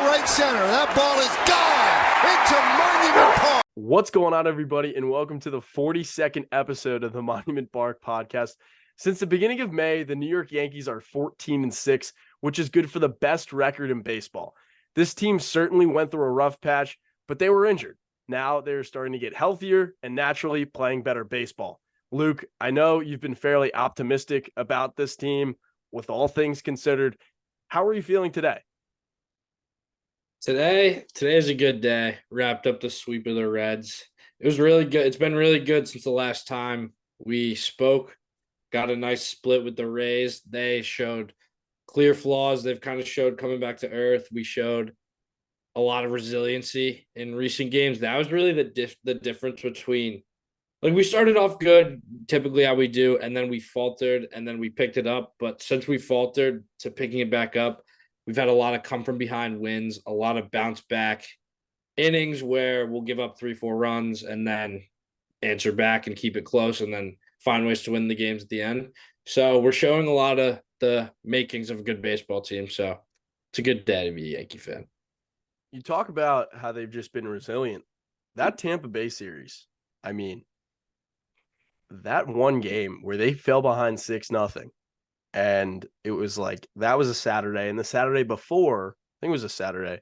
right center. That ball is gone into Monument Park. What's going on, everybody, and welcome to the 42nd episode of the Monument Park podcast. Since the beginning of May, the New York Yankees are 14-6, which is good for the best record in baseball. This team certainly went through a rough patch, but they were injured. Now they're starting to get healthier and naturally playing better baseball. Luke, I know you've been fairly optimistic about this team with all things considered. How are you feeling today? Today's a good day. Wrapped up the sweep of the Reds. It was really good. It's been really good since the last time we spoke. Got a nice split with the Rays. They showed clear flaws. They've kind of showed coming back to earth. We showed a lot of resiliency in recent games. That was really the difference between, like, we started off good, typically how we do, and then we faltered, and then we picked it up. But since we faltered to picking it back up, we've had a lot of come from behind wins, a lot of bounce back innings where we'll give up 3-4 runs and then answer back and keep it close and then find ways to win the games at the end. So we're showing a lot of the makings of a good baseball team. So it's a good day to be a Yankee fan. You talk about how they've just been resilient. That Tampa Bay series, I mean, that one game where they fell behind 6-0. And it was like, that was a Saturday. And the Saturday before, I think it was a Saturday,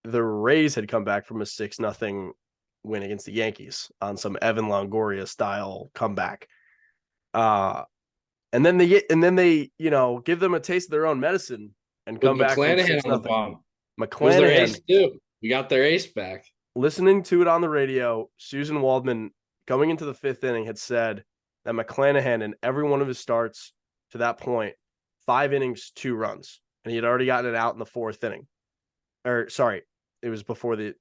the Rays had come back from a 6-0 win against the Yankees on some Evan Longoria style comeback. And then they, give them a taste of their own medicine and come back from 6-0. McClanahan, ace too. We got their ace back. Listening to it on the radio, Susan Waldman, going into the fifth inning, had said that McClanahan in every one of his starts to that point, 5 innings, 2 runs, and he had already gotten it out in the 4th inning. Or sorry, it was before the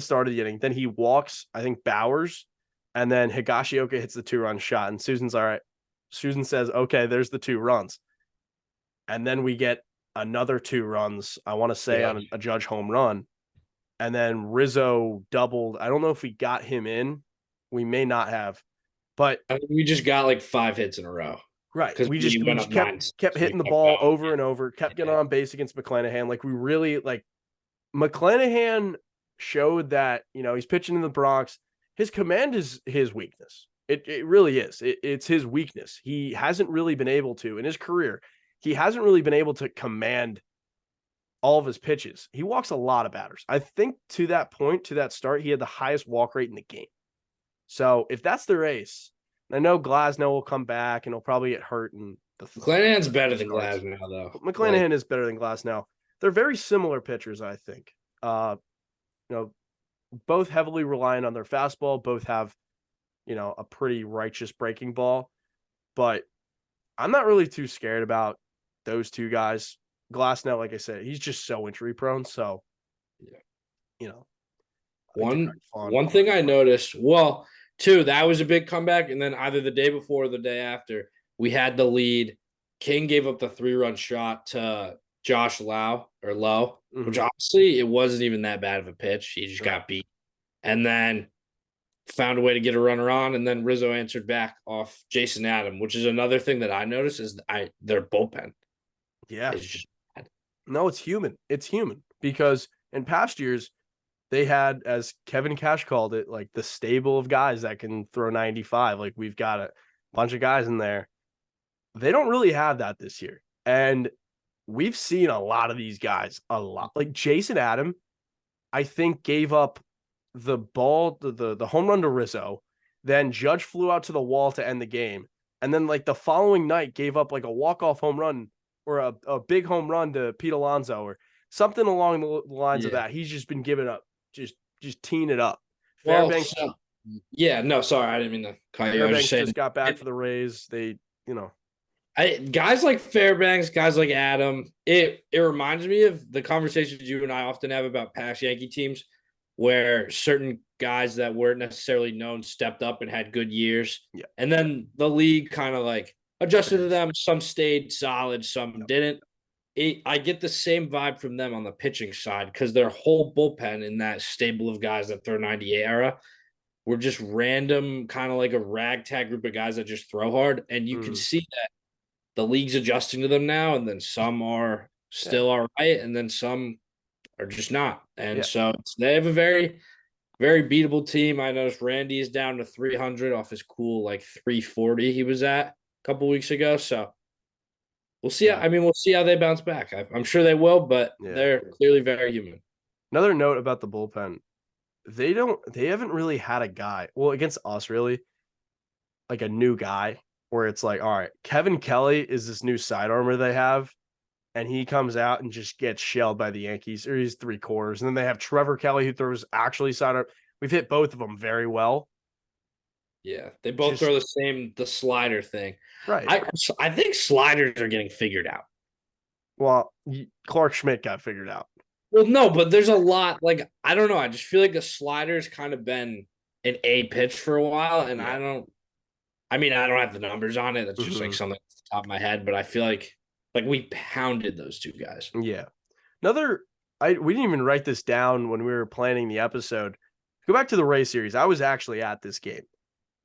start of the inning. Then he walks, I think, Bowers, and then Higashioka hits the 2-run shot, and Susan's all right. Susan says, "Okay, there's the 2 runs," and then we get another 2 runs. I want to say on a Judge home run, and then Rizzo doubled. I don't know if we got him in. We may not have, but we just got like 5 hits in a row. Right. We just kept hitting the ball over and over, kept getting on base against McClanahan. Like, we really, like, McClanahan showed that, he's pitching in the Bronx. His command is his weakness. It really is. It's his weakness. He hasn't really been able to, in his career, he hasn't really been able to command all of his pitches. He walks a lot of batters. I think to that point, to that start, he had the highest walk rate in the game. So if that's their ace, I know Glasnow will come back and he'll probably get hurt. McClanahan's better than Glasnow, though. McClanahan is better than Glasnow. They're very similar pitchers, I think. Both heavily reliant on their fastball. Both have, a pretty righteous breaking ball. But I'm not really too scared about those two guys. Glasnow, like I said, he's just so injury prone. So, one thing I noticed, two, that was a big comeback, and then either the day before or the day after, we had the lead. King gave up the 3-run shot to Josh Lowe, which honestly, it wasn't even that bad of a pitch. He just got beat. And then found a way to get a runner on, and then Rizzo answered back off Jason Adam, which is another thing that I noticed is their bullpen. Yeah. It's just bad. No, it's human. It's human because in past years, they had, as Kevin Cash called it, like the stable of guys that can throw 95. Like, we've got a bunch of guys in there. They don't really have that this year. And we've seen a lot of these guys a lot. Like Jason Adam, I think gave up the ball, the home run to Rizzo. Then Judge flew out to the wall to end the game. And then, like, the following night gave up like a walk-off home run or a big home run to Pete Alonso or something along the lines of that. He's just been giving up. Just teeing it up. Fairbanks. Sorry, I didn't mean to cut you. Fairbanks just got back for the Rays. They, guys like Fairbanks, guys like Adam, it reminds me of the conversations you and I often have about past Yankee teams where certain guys that weren't necessarily known stepped up and had good years. Yeah. And then the league kind of like adjusted to them. Some stayed solid, some didn't. I get the same vibe from them on the pitching side because their whole bullpen in that stable of guys that throw 98 era were just random, kind of like a ragtag group of guys that just throw hard. And you can see that the league's adjusting to them now, and then some are still all right, and then some are just not. And Yeah. so they have a very, very beatable team. I noticed Randy is down to 300 off his cool 340 he was at a couple weeks ago. So we'll see. Yeah. We'll see how they bounce back. I'm sure they will, but Yeah. they're clearly very human. Another note about the bullpen. They haven't really had a guy, well, against us really, like a new guy where it's like, all right, Kevin Kelly is this new sidearmer they have, and he comes out and just gets shelled by the Yankees, or he's 3/4. And then they have Trevor Kelly who throws actually sidearm. We've hit both of them very well. Yeah, they both throw the slider thing. Right. I think sliders are getting figured out. Well, Clark Schmidt got figured out. Well, no, but there's a lot. I don't know. I just feel like the slider's kind of been an A pitch for a while, and Yeah. I don't have the numbers on it. That's just something off the top of my head. But I feel like we pounded those two guys. Yeah. We didn't even write this down when we were planning the episode. Go back to the Rays series. I was actually at this game.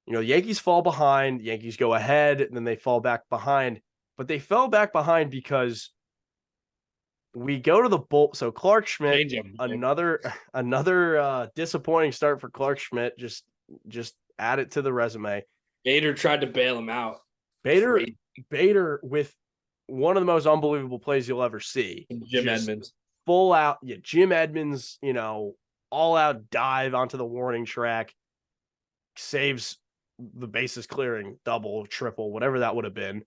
The Yankees fall behind, the Yankees go ahead, and then they fall back behind. But they fell back behind because we go to the bull. So Clark Schmidt, another disappointing start for Clark Schmidt. Just add it to the resume. Bader tried to bail him out. Bader with one of the most unbelievable plays you'll ever see. Jim Edmonds. Full out, Jim Edmonds, all out dive onto the warning track, saves the bases clearing, double, triple, whatever that would have been.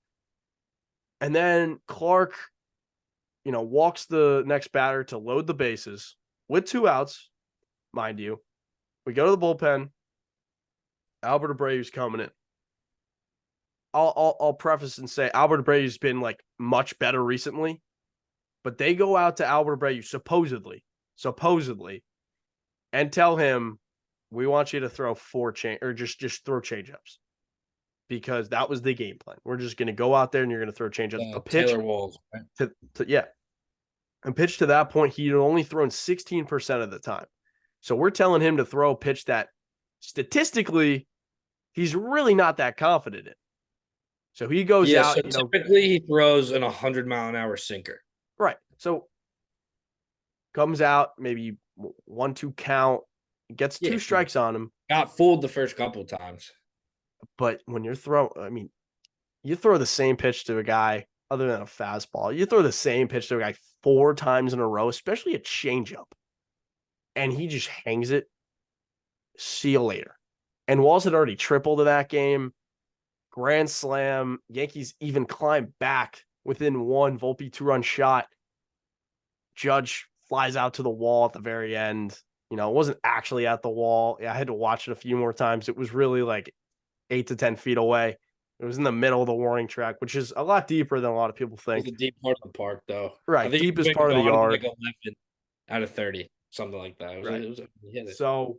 And then Clark, walks the next batter to load the bases with 2 outs, mind you. We go to the bullpen. Albert Abreu's coming in. I'll preface and say Albert Abreu's been much better recently, but they go out to Albert Abreu supposedly, and tell him, we want you to throw just throw changeups, because that was the game plan. We're just going to go out there and you're going to throw changeups. A pitch Taylor Walls, right? And pitch to that point, he had only thrown 16% of the time. So we're telling him to throw a pitch that statistically he's really not that confident in. So he goes out. So typically he throws an 100-mile-an-hour sinker. Right. So comes out, maybe 1-2 count, gets 2 strikes on him. Got fooled the first couple of times. But when you throw the same pitch to a guy other than a fastball. You throw the same pitch to a guy 4 times in a row, especially a changeup, and he just hangs it. See you later. And Walls had already tripled in that game. Grand slam. Yankees even climbed back within 1. Volpe 2-run shot. Judge flies out to the wall at the very end. It wasn't actually at the wall. I had to watch it a few more times. It was really 8 to 10 feet away. It was in the middle of the warning track, which is a lot deeper than a lot of people think. It's a deep part of the park, though. Right, deepest part of the yard. 11 out of 30, something like that. So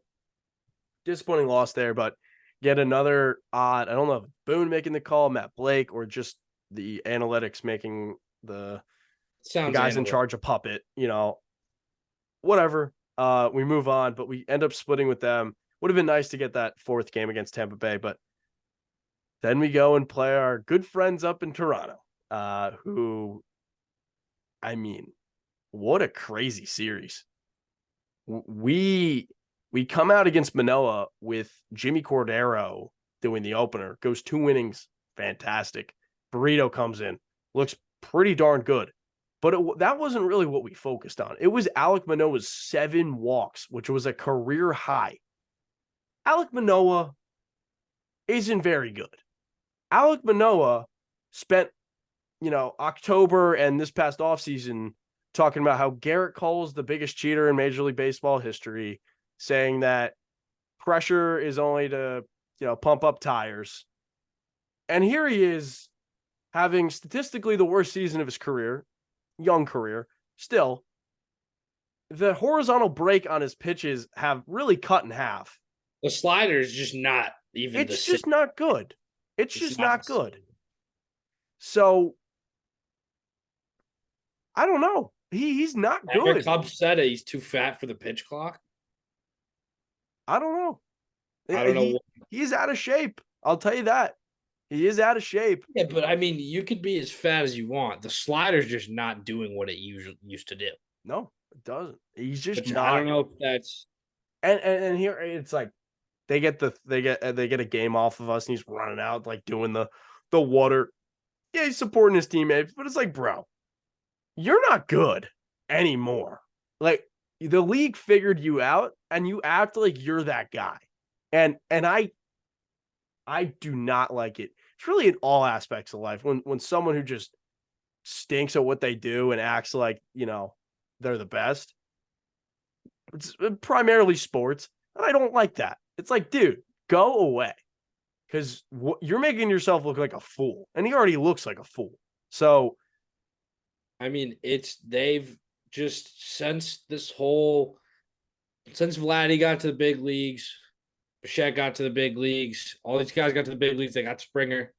disappointing loss there, but yet another odd. I don't know if Boone making the call, Matt Blake, or just the analytics making the guys in charge of puppet. Whatever. We move on, but we end up splitting with them. Would have been nice to get that 4th game against Tampa Bay, but then we go and play our good friends up in Toronto, who, what a crazy series. We come out against Manoah with Jimmy Cordero doing the opener, goes 2 innings, fantastic. Burrito comes in, looks pretty darn good. But that wasn't really what we focused on. It was Alek Manoah's 7 walks, which was a career high. Alek Manoah isn't very good. Alek Manoah spent, October and this past offseason talking about how Garrett Cole's the biggest cheater in Major League Baseball history, saying that pressure is only to, pump up tires. And here he is having statistically the worst season of his career, young career. Still, the horizontal break on his pitches have really cut in half. The slider is just not even. It's just not good. It's just not good. So I don't know. He's not good. Cubs said he's too fat for the pitch clock. I don't know. I don't know. He's out of shape. I'll tell you that. He is out of shape. Yeah, but you could be as fat as you want. The slider's just not doing what it usually used to do. No, doesn't. He's just Which not. I don't know if that's And here it's like they get a game off of us, and he's running out like doing the water. Yeah, he's supporting his teammates, but it's like, bro, you're not good anymore. Like the league figured you out, and you act like you're that guy. And I do not like it. It's really in all aspects of life when someone who just stinks at what they do and acts like, they're the best. It's primarily sports, and I don't like that. It's like, dude, go away, because you're making yourself look like a fool, and he already looks like a fool. So, I mean, they've just since Vladdy got to the big leagues, Bichette got to the big leagues, all these guys got to the big leagues. They got Springer.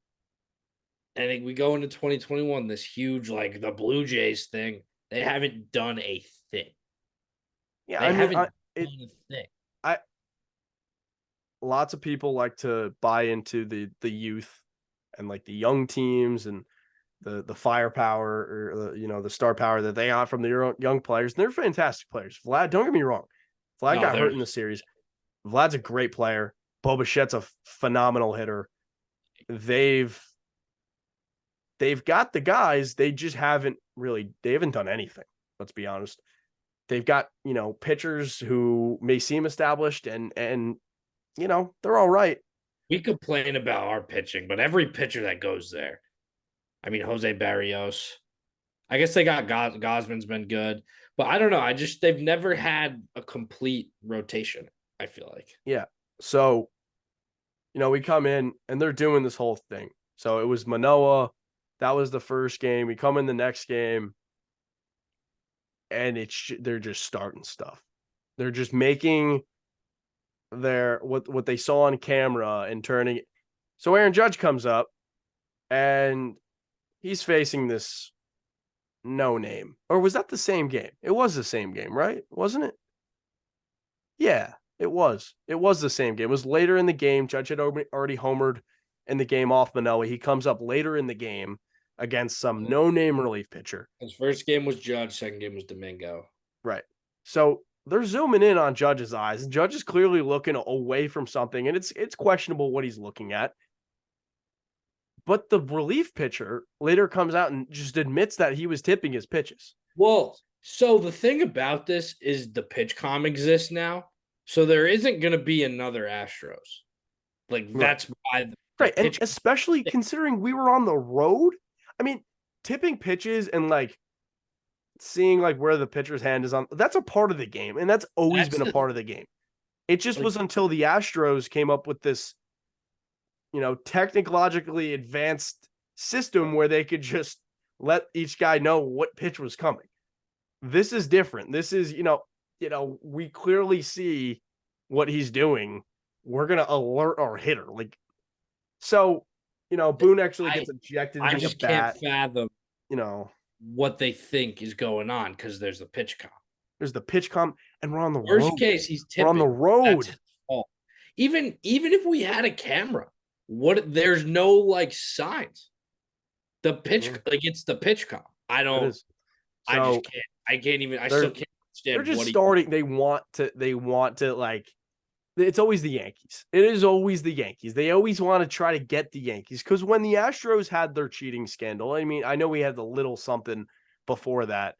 And we go into 2021, this huge, like the Blue Jays thing. They haven't done a thing. yeah, They haven't done a thing. Lots of people like to buy into the youth and like the young teams and the firepower or the star power that they got from the young players. And they're fantastic players. Vlad, don't get me wrong. Vlad got hurt in the series. Vlad's a great player. Bo Bichette's a phenomenal hitter. They've got the guys. They just haven't done anything. Let's be honest. They've got, pitchers who may seem established and they're all right. We complain about our pitching, but every pitcher that goes there, I mean, Jose Barrios, I guess they got Gosman's been good, but I don't know. They've never had a complete rotation, I feel like. Yeah. So, we come in and they're doing this whole thing. So it was Manoah. That was the first game. We come in the next game and they're just starting stuff. They're just making what they saw on camera and turning it. So Aaron Judge comes up and he's facing this no name. Or was that the same game? It was the same game, right? Wasn't it? Yeah, it was. It was the same game. It was later in the game. Judge had already homered in the game off Manoah. He comes up later in the game against some no-name relief pitcher. His first game was Judge. Second game was Domingo. Right. So they're zooming in on Judge's eyes. Judge is clearly looking away from something, and it's questionable what he's looking at. But the relief pitcher later comes out and just admits that he was tipping his pitches. Well, so the thing about this is the pitch comm exists now. So there isn't going to be another Astros. That's why. Right. And especially considering we were on the road. I mean, tipping pitches and seeing where the pitcher's hand is on, that's a part of the game. And that's always been a part of the game. It just was until the Astros came up with this, technologically advanced system where they could just let each guy know what pitch was coming. This is different. This is, we clearly see what he's doing. We're going to alert our hitter. So, Boone actually gets ejected. I just can't fathom, what they think is going on because there's the pitch comm. There's the pitch comm, and we're on the road. Worst case, he's tipping. We're on the road. Even if we had a camera, there's no signs. The pitch, it's the pitch comm. I just can't. I can't even. I still can't understand. They're just starting. They want to it's always the Yankees. It is always the Yankees. They always want to try to get the Yankees because when the Astros had their cheating scandal, I mean, I know we had the little something before that.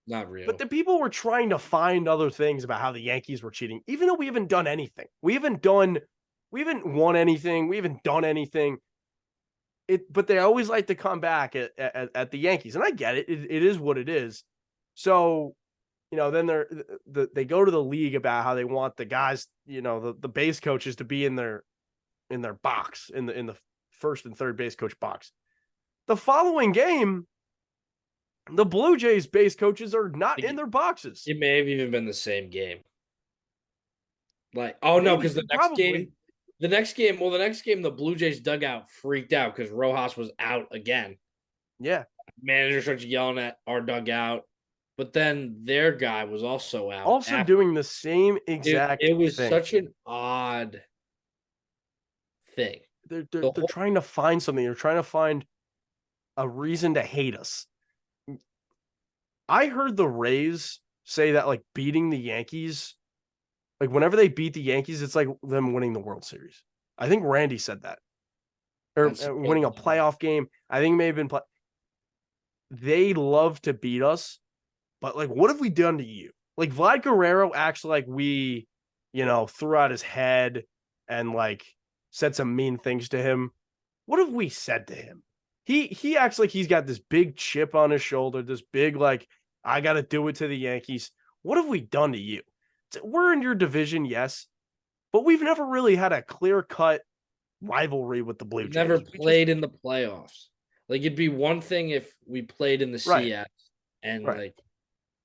Not real. But the people were trying to find other things about how the Yankees were cheating, even though we haven't done anything. We haven't won anything. We haven't done anything. But they always like to come back at the Yankees. And I get it. It is what it is. So, then they go to the league about how they want the guys, the base coaches to be in their box, in the first and third base coach box. The following game, the Blue Jays base coaches are not in their boxes. It may have even been the same game. No, because the next game, the Blue Jays dugout freaked out because Rojas was out again. Yeah. Manager starts yelling at our dugout. But then their guy was also out. Also doing the same exact thing. It was such an odd thing. They're trying to find something. They're trying to find a reason to hate us. I heard the Rays say that like beating the Yankees, like whenever they beat the Yankees, it's like them winning the World Series. I think Randy said that. Or That's winning a playoff game. I think it may have been they love to beat us, but like what have we done to you? Like Vlad Guerrero acts like we, threw out his head and like said some mean things to him. What have we said to him? He acts like he's got this big chip on his shoulder, this big like I got to do it to the Yankees. What have we done to you? We're in your division, yes, but we've never really had a clear-cut rivalry with the Blue Jays. Never played in the playoffs. Like it'd be one thing if we played in the CS and like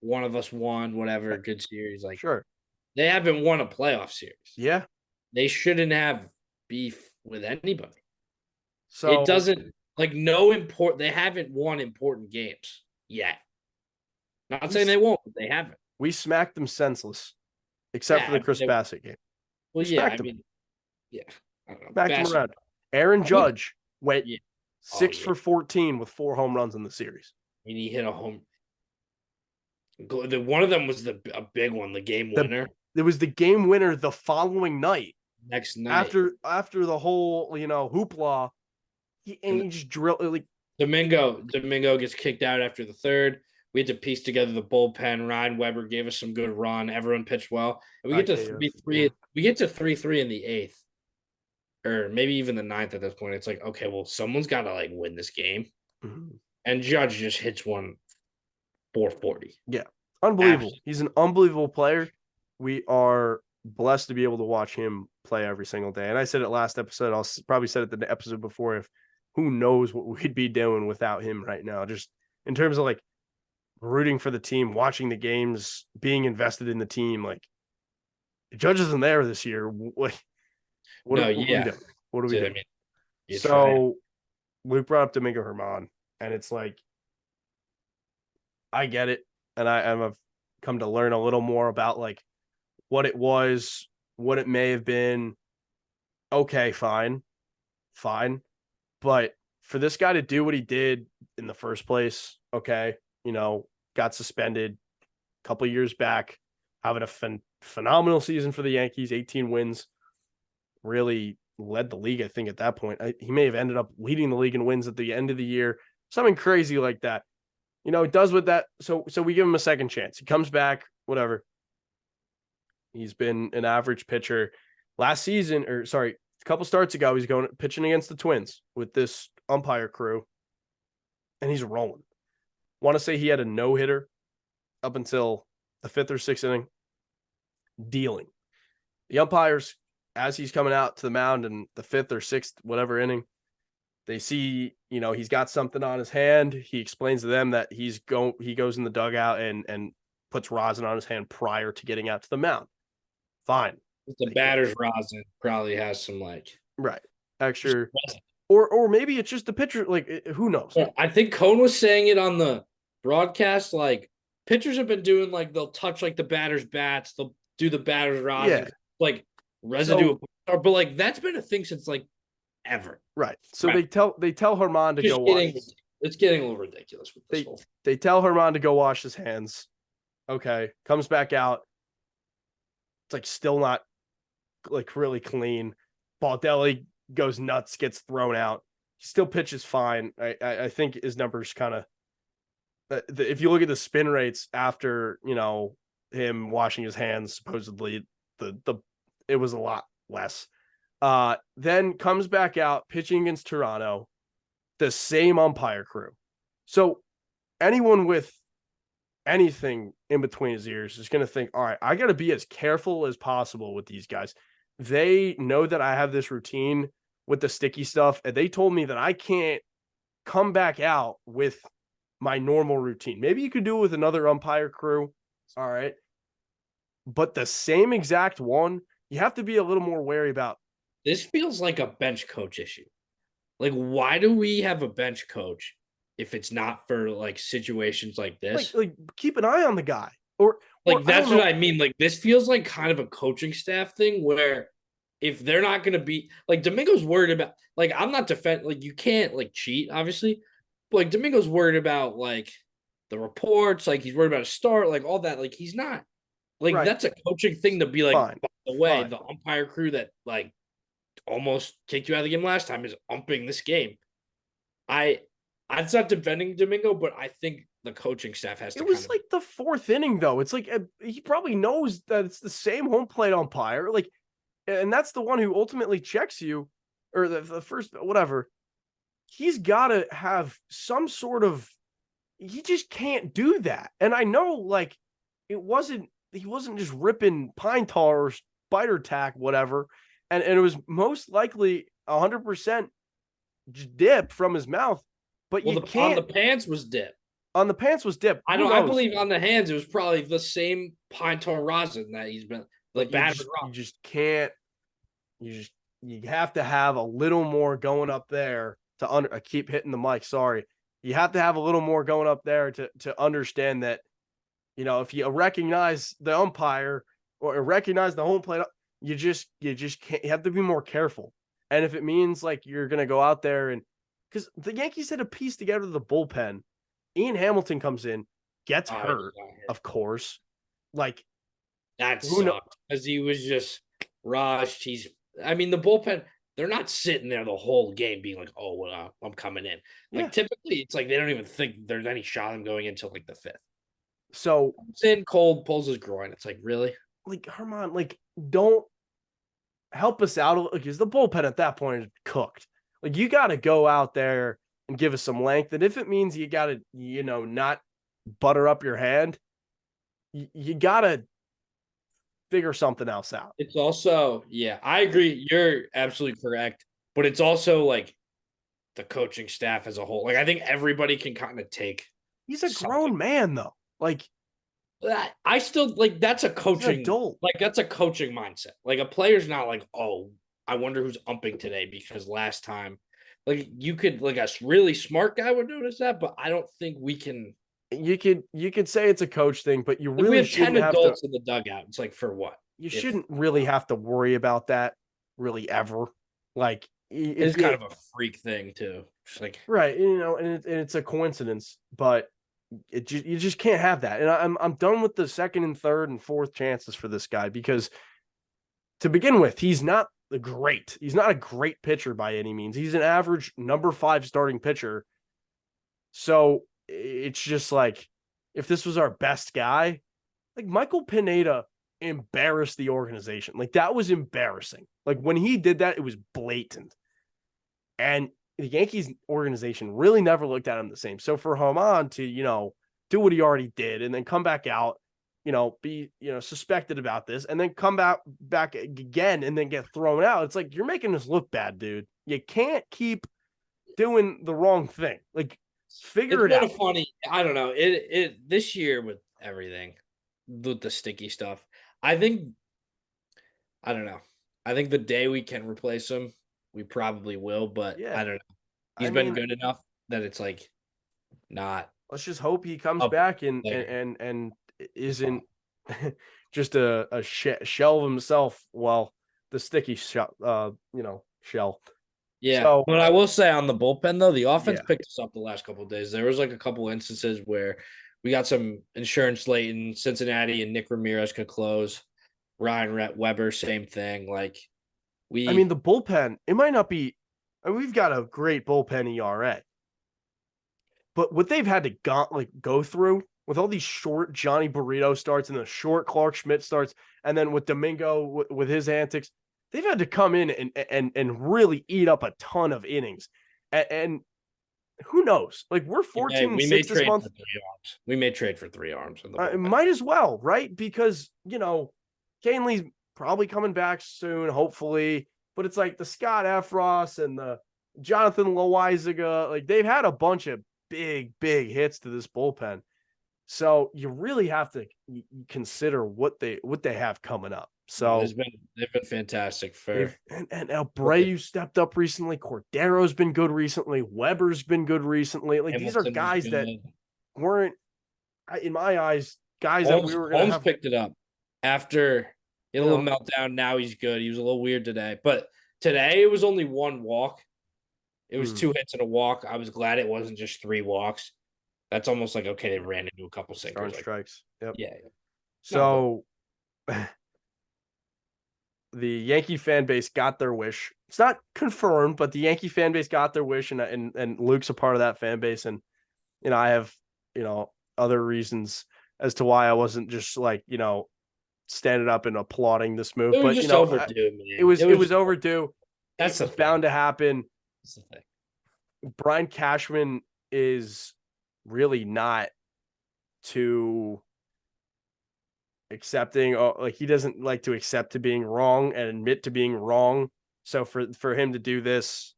one of us won whatever good series. Like sure, they haven't won a playoff series. Yeah, they shouldn't have beef with anybody. So it doesn't like they haven't won important games yet. Not saying they won't, but they haven't. We smacked them senseless, except for the Chris Bassett game. Well, I don't know. Smacked them around. Aaron Judge went 6 for 14 with 4 home runs in the series. I mean, he hit a home. One of them was a big one, the game winner. It was the game winner the following night. Next night. After the whole, hoopla, he just drilled like Domingo gets kicked out after the third. We had to piece together the bullpen. Ryan Weber gave us some good run. Everyone pitched well. And we get to 3-3. We get to 3-3 in the 8th. Or maybe even the 9th at this point. It's like, okay, well, someone's got to like win this game. Mm-hmm. And Judge just hits one 440. Yeah. Unbelievable. Absolutely. He's an unbelievable player. We are blessed to be able to watch him play every single day. And I said it last episode. I'll probably said it the episode before. If who knows what we'd be doing without him right now, just in terms of like rooting for the team, watching the games, being invested in the team. Like Judge isn't there this year. What are we doing? What are we doing? So Luke brought up Domingo Germán, and it's like, I get it. And I've come to learn a little more about like what it was, what it may have been. Okay, fine. But for this guy to do what he did in the first place, okay, got suspended a couple of years back, having a phenomenal season for the Yankees, 18 wins, really led the league, I think, at that point. He may have ended up leading the league in wins at the end of the year, something crazy like that. He does with that. So we give him a second chance. He comes back, whatever. He's been an average pitcher. Last season, a couple starts ago, he's going pitching against the Twins with this umpire crew, and he's rolling. Want to say he had a no-hitter up until the 5th or 6th inning. Dealing. The umpires, as he's coming out to the mound in the 5th or 6th, whatever inning, they see, he's got something on his hand. He explains to them that he goes in the dugout and puts rosin on his hand prior to getting out to the mound. Fine. The batter's rosin probably has some extra, or maybe it's just the pitcher. Like, who knows? Yeah, I think Cone was saying it on the broadcast. Like, pitchers have been doing they'll touch the batter's bats. They'll do the batter's rosin, residue. But that's been a thing since ever. Right. So they tell Germán to go wash. It's getting a little ridiculous with this whole. They tell Germán to go wash his hands. Okay. Comes back out. It's still not really clean. Baldelli goes nuts, gets thrown out. He still pitches fine. I think his numbers kind of. If you look at the spin rates after him washing his hands, supposedly it was a lot less. Then comes back out pitching against Toronto, the same umpire crew. So anyone with anything in between his ears is going to think, all right, I got to be as careful as possible with these guys. They know that I have this routine with the sticky stuff, and they told me that I can't come back out with my normal routine. Maybe you could do it with another umpire crew. All right. But the same exact one, you have to be a little more wary about. This feels like a bench coach issue. Why do we have a bench coach if it's not for situations like this? Keep an eye on the guy. Or that's what I mean. This feels like kind of a coaching staff thing where if they're not going to be Domingo's worried about I'm not you can't cheat obviously. But Domingo's worried about the reports, like he's worried about a start, like all that. Like he's not like Right. that's a coaching thing to be like, Fine. by the way, Fine. the umpire crew that like almost kicked you out of the game last time is umping this game. I'm not defending Domingo, but I think the coaching staff has to It was kind of like the fourth inning, though. It's like he probably knows that it's the same home plate umpire. Like, and that's the one who ultimately checks you, or the first, whatever. He's got to have some sort of. He just can't do that. And I know, like, he wasn't just ripping pine tar or spider tack, whatever. And it was most likely 100% dip from his mouth. But well, you on the can't. pants was dip. On the pants was dip. I Who know. I knows? believe on the hands it was probably the same pine tar rosin that he's been the But you just can't. You have to have a little more going up there to I keep hitting the mic. Sorry. You have to have a little more going up there to understand that, if you recognize the umpire or recognize the home plate, you just can't. You have to be more careful. And if it means like you're gonna go out there and because the Yankees had a piece together the bullpen, Ian Hamilton comes in, gets hurt, of course. Like that sucked because he was just rushed. I mean, the bullpen, they're not sitting there the whole game being like, oh, well, I'm coming in. Like, typically, it's like they don't even think there's any shot of going until like the fifth. So, it's in cold, pulls his groin. It's like, really? Like, Germán, like, don't help us out because the bullpen at that point is cooked. Like, you got to go out there and give us some length. And if it means you got to, not butter up your hand, you got to figure something else out. It's also, yeah, I agree. You're absolutely correct. But it's also like the coaching staff as a whole. Like, I think everybody can kind of take. He's a grown man, though. Like, I still like that's a coaching adult. Like that's a coaching mindset. Like a player's not like, oh, I wonder who's umping today because last time, like you could like a really smart guy would notice that, but I don't think we can. You could say it's a coach thing, but you really we have shouldn't 10 have adults to, in the dugout. It's like for what? You shouldn't really have to worry about that, really ever. Like it's kind of a freak thing too. Just like right, and it's a coincidence, but you just can't have that. And I'm done with the second and third and fourth chances for this guy because to begin with, he's not great. He's not a great pitcher by any means. He's an average number 5 starting pitcher. So it's just like if this was our best guy, like Michael Pineda embarrassed the organization. Like that was embarrassing. Like when he did that, it was blatant. And the Yankees organization really never looked at him the same. So for Germán to, do what he already did and then come back out, be, suspected about this and then come back again and then get thrown out. It's like, you're making us look bad, dude. You can't keep doing the wrong thing. Like figure it out. It's funny. I don't know. It this year with everything, with the sticky stuff, I don't know. I think the day we can replace him, we probably will, but I don't know. He's been good enough that it's like not. Let's just hope he comes back and isn't just a shell of himself. Well, the sticky shell. Yeah, so, but I will say on the bullpen though, the offense picked us up the last couple of days. There was like a couple instances where we got some insurance late in Cincinnati and Nick Ramirez could close. Ryan Weber, same thing. Like the bullpen, it might not be. We've got a great bullpen ERA, but what they've had to go through with all these short Johnny Burrito starts and the short Clark Schmidt starts, and then with Domingo with his antics, they've had to come in and really eat up a ton of innings, and who knows? Like we're 14-6 this month. We may trade for 3 arms. Might as well, right? Because Canley's probably coming back soon, hopefully. But it's like the Scott Efros and the Jonathan Loaizaga, like they've had a bunch of big hits to this bullpen. So you really have to consider what they have coming up. So they've been fantastic and Abreu stepped up recently. Cordero's been good recently. Weber's been good recently. Like these are guys that weren't, in my eyes, guys that we were going to have. Picked it up after a little meltdown. Now he's good. He was a little weird today, but today it was only 1 walk. It was 2 hits and a walk. I was glad it wasn't just 3 walks. That's almost like, okay, they ran into a couple Throwing sinkers. Like, strikes. Yep. yeah. So the Yankee fan base got their wish. It's not confirmed, but the Yankee fan base got their wish, and Luke's a part of that fan base. And I have other reasons as to why I wasn't just like standing up and applauding this move. It was But just overdue, man. it was overdue. That's It was bound to happen. That's the thing. Brian Cashman is really not too accepting, like he doesn't like to accept to being wrong and admit to being wrong. So for him to do this,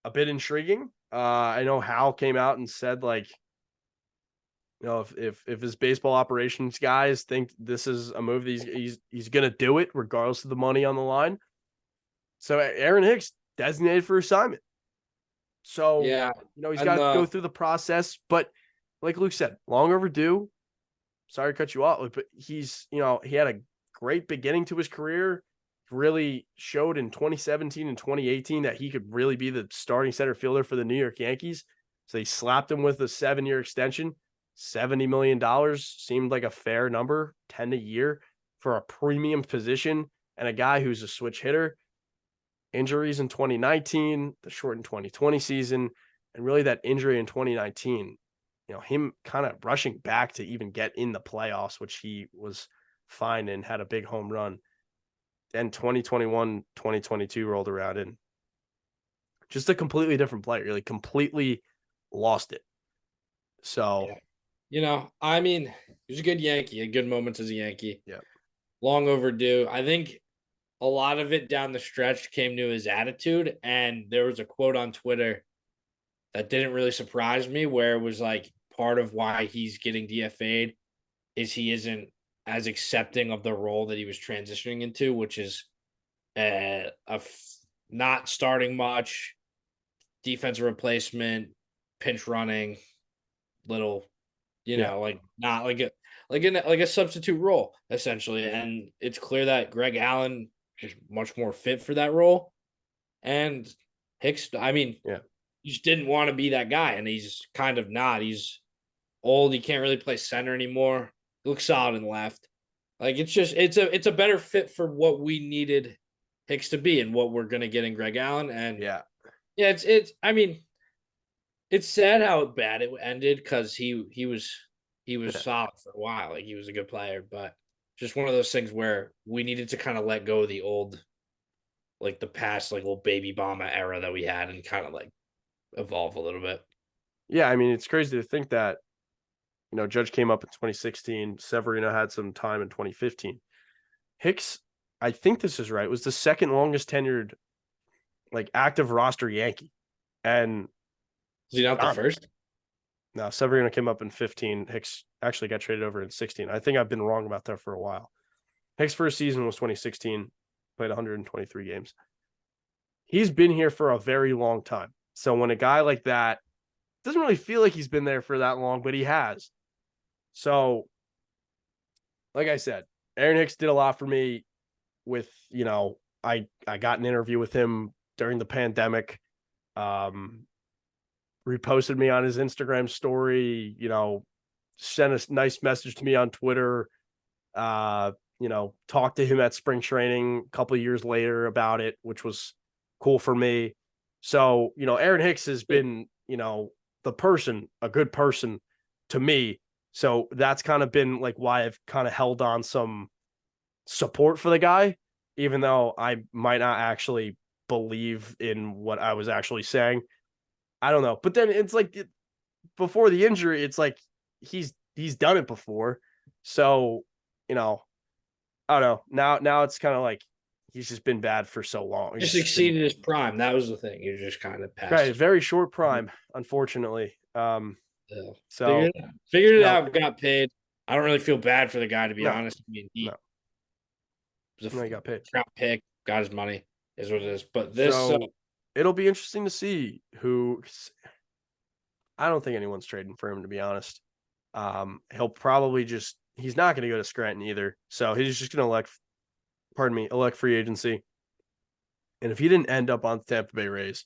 a bit intriguing. I know Hal came out and said like, if his baseball operations guys think this is a move that he's gonna do it regardless of the money on the line. So Aaron Hicks designated for assignment. So Yeah, he's and got to go through the process, but like Luke said, long overdue. Sorry to cut you off, but he's he had a great beginning to his career. Really showed in 2017 and 2018 that he could really be the starting center fielder for the New York Yankees. So they slapped him with a 7-year extension. $70 million seemed like a fair number, 10 a year for a premium position and a guy who's a switch hitter. Injuries in 2019, the shortened 2020 season, and really that injury in 2019, him kind of rushing back to even get in the playoffs, which he was fine and had a big home run. Then 2021, 2022 rolled around and just a completely different player, really completely lost it. So, I mean, he was a good Yankee, had good moments as a Yankee. Yeah. Long overdue. I think a lot of it down the stretch came to his attitude. And there was a quote on Twitter that didn't really surprise me where it was like part of why he's getting DFA'd is he isn't as accepting of the role that he was transitioning into, which is not starting much, defensive replacement, pinch running, little, like not like a substitute role essentially. And it's clear that Greg Allen is much more fit for that role. And Hicks, I mean, he just didn't want to be that guy, and he's kind of not. He's old. He can't really play center anymore. He looks solid in left. Like it's a better fit for what we needed Hicks to be and what we're gonna get in Greg Allen. And it's I mean, it's sad how bad it ended because he was solid for a while. Like he was a good player, but just one of those things where we needed to kind of let go of the old, like the past, like little baby Bama era that we had and kind of like evolve a little bit. Yeah, I mean, it's crazy to think that, Judge came up in 2016. Severino had some time in 2015. Hicks, I think this is right, was the second longest tenured, like active roster Yankee. And is he not the first? No, Severino came up in 15. Hicks actually got traded over in 16. I think I've been wrong about that for a while. Hicks' first season was 2016, played 123 games. He's been here for a very long time. So when a guy like that doesn't really feel like he's been there for that long, but he has. So, like I said, Aaron Hicks did a lot for me with, I got an interview with him during the pandemic. Reposted me on his Instagram story, sent a nice message to me on Twitter. Talked to him at spring training a couple of years later about it, which was cool for me. So, Aaron Hicks has been, a good person to me. So that's kind of been like why I've kind of held on some support for the guy, even though I might not actually believe in what I was actually saying. I don't know. But then it's like before the injury, it's like he's done it before. So, I don't know. Now it's kind of like he's just been bad for so long. Just exceeded his prime. That was the thing. He was just kind of past. Right, very short prime, unfortunately. So figured it out, got paid. I don't really feel bad for the guy, to be honest. I mean, he got paid. Round pick, got his money, is what it is. But it'll be interesting to see who. I don't think anyone's trading for him, to be honest. He'll probably he's not going to go to Scranton either. So he's just going to elect free agency. And if he didn't end up on the Tampa Bay Rays,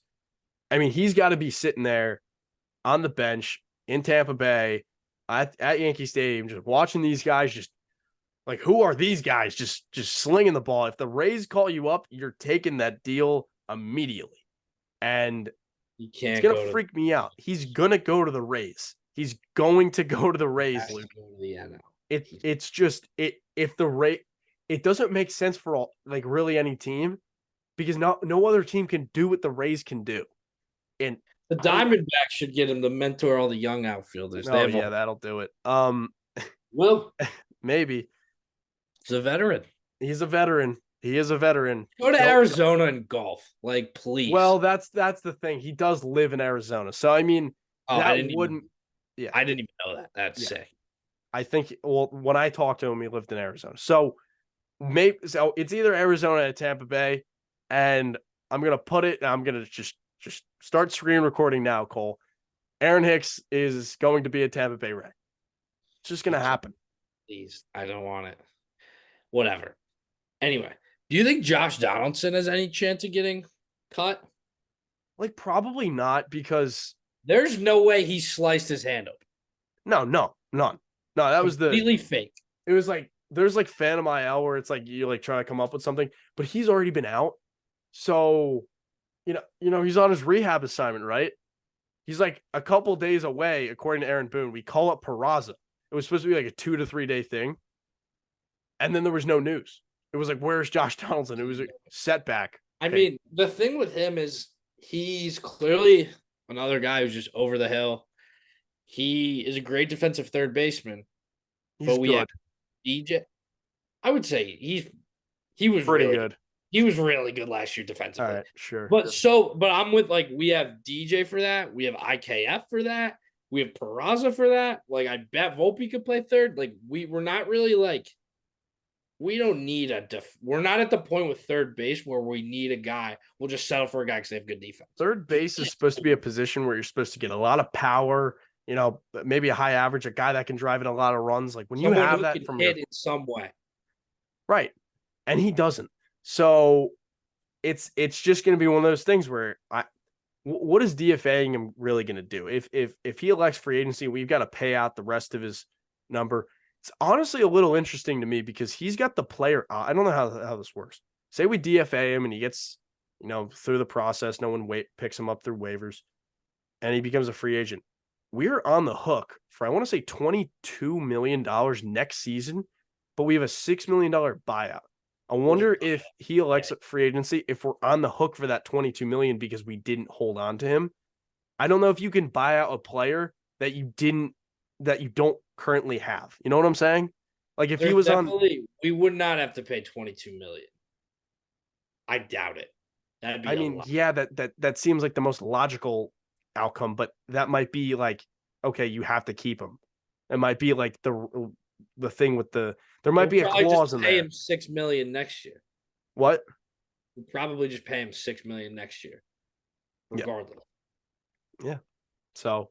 I mean, he's got to be sitting there on the bench in Tampa Bay at Yankee Stadium, just watching these guys just like, who are these guys just slinging the ball? If the Rays call you up, you're taking that deal immediately. And You it's can't going go to to freak me out. He's going to go to the Rays. He's going to go to the Rays, has to Luke. go to the NL. It's just if the Ray, it doesn't make sense for all, like, really any team, because no other team can do what the Rays can do. And The Diamondbacks should get him to mentor all the young outfielders. They oh have yeah, that'll do it. Well, Maybe he's a veteran. he's a veteran. He is a veteran. Go to Arizona and golf, like, please. Well, that's the thing. He does live in Arizona, so I mean, I that wouldn't. Yeah, I didn't even know that. That's sick. I think. Well, when I talked to him, he lived in Arizona. So maybe it's either Arizona or Tampa Bay, and I'm gonna put it. I'm gonna just start screen recording now, Cole. Aaron Hicks is going to be a Tampa Bay Ray. It's just gonna happen. Please, I don't want it. Whatever. Anyway, do you think Josh Donaldson has any chance of getting cut? Like, probably not, because There's no way he sliced his hand open. none. No, that was Completely fake. It was like, there's like Phantom IL where it's like you like trying to come up with something, but he's already been out. So, he's on his rehab assignment, right? He's like a couple days away, according to Aaron Boone. We call up Peraza. It was supposed to be like a 2 to 3 day thing. And then there was no news. It was like, where's Josh Donaldson? It was a setback. I mean, the thing with him is he's clearly another guy who's just over the hill. He is a great defensive third baseman. He's we good. have DJ. I would say he was Pretty really good. He was really good last year defensively. All right, sure. But I'm with, like, we have DJ for that. We have IKF for that. We have Peraza for that. Like, I bet Volpe could play third. Like, we're not really, like, we don't need we're not at the point with third base where we need a guy. We'll just settle for a guy because they have good defense. Third base is supposed to be a position where you're supposed to get a lot of power, maybe a high average, a guy that can drive in a lot of runs. Like, when you have that from hit in some way. Right. And he doesn't. So it's just going to be one of those things where what is DFAing him really going to do? If he elects free agency, we've got to pay out the rest of his number. It's honestly a little interesting to me because he's got the player. I don't know how this works. Say we DFA him and he gets, through the process, no one picks him up through waivers, and he becomes a free agent. We're on the hook for, I want to say, $22 million next season, but we have a $6 million buyout. I wonder if he elects free agency, if we're on the hook for that $22 million because we didn't hold on to him. I don't know if you can buy out a player that you don't currently have. You know what I'm saying? Like, if he was we would not have to pay $22 million. I doubt it. That'd be a lot. Yeah, that seems like the most logical outcome, but that might be like, okay, you have to keep him. It might be like the thing with there might be a clause in there. Pay him $6 million next year. What? We'll probably just pay him $6 million next year, regardless. Yeah. So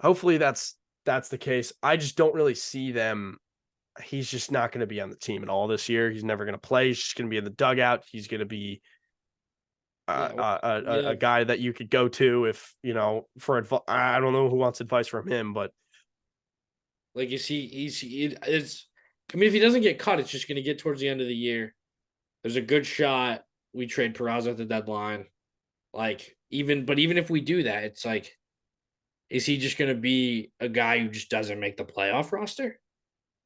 hopefully that's the case. I just don't really see them. He's just not going to be on the team at all this year. He's never going to play. He's just going to be in the dugout. He's going to be a guy that you could go to if, for advice. I don't know who wants advice from him, but like, if he doesn't get cut, it's just going to get towards the end of the year. There's a good shot we trade Peraza at the deadline. Like, even if we do that, it's like, is he just going to be a guy who just doesn't make the playoff roster?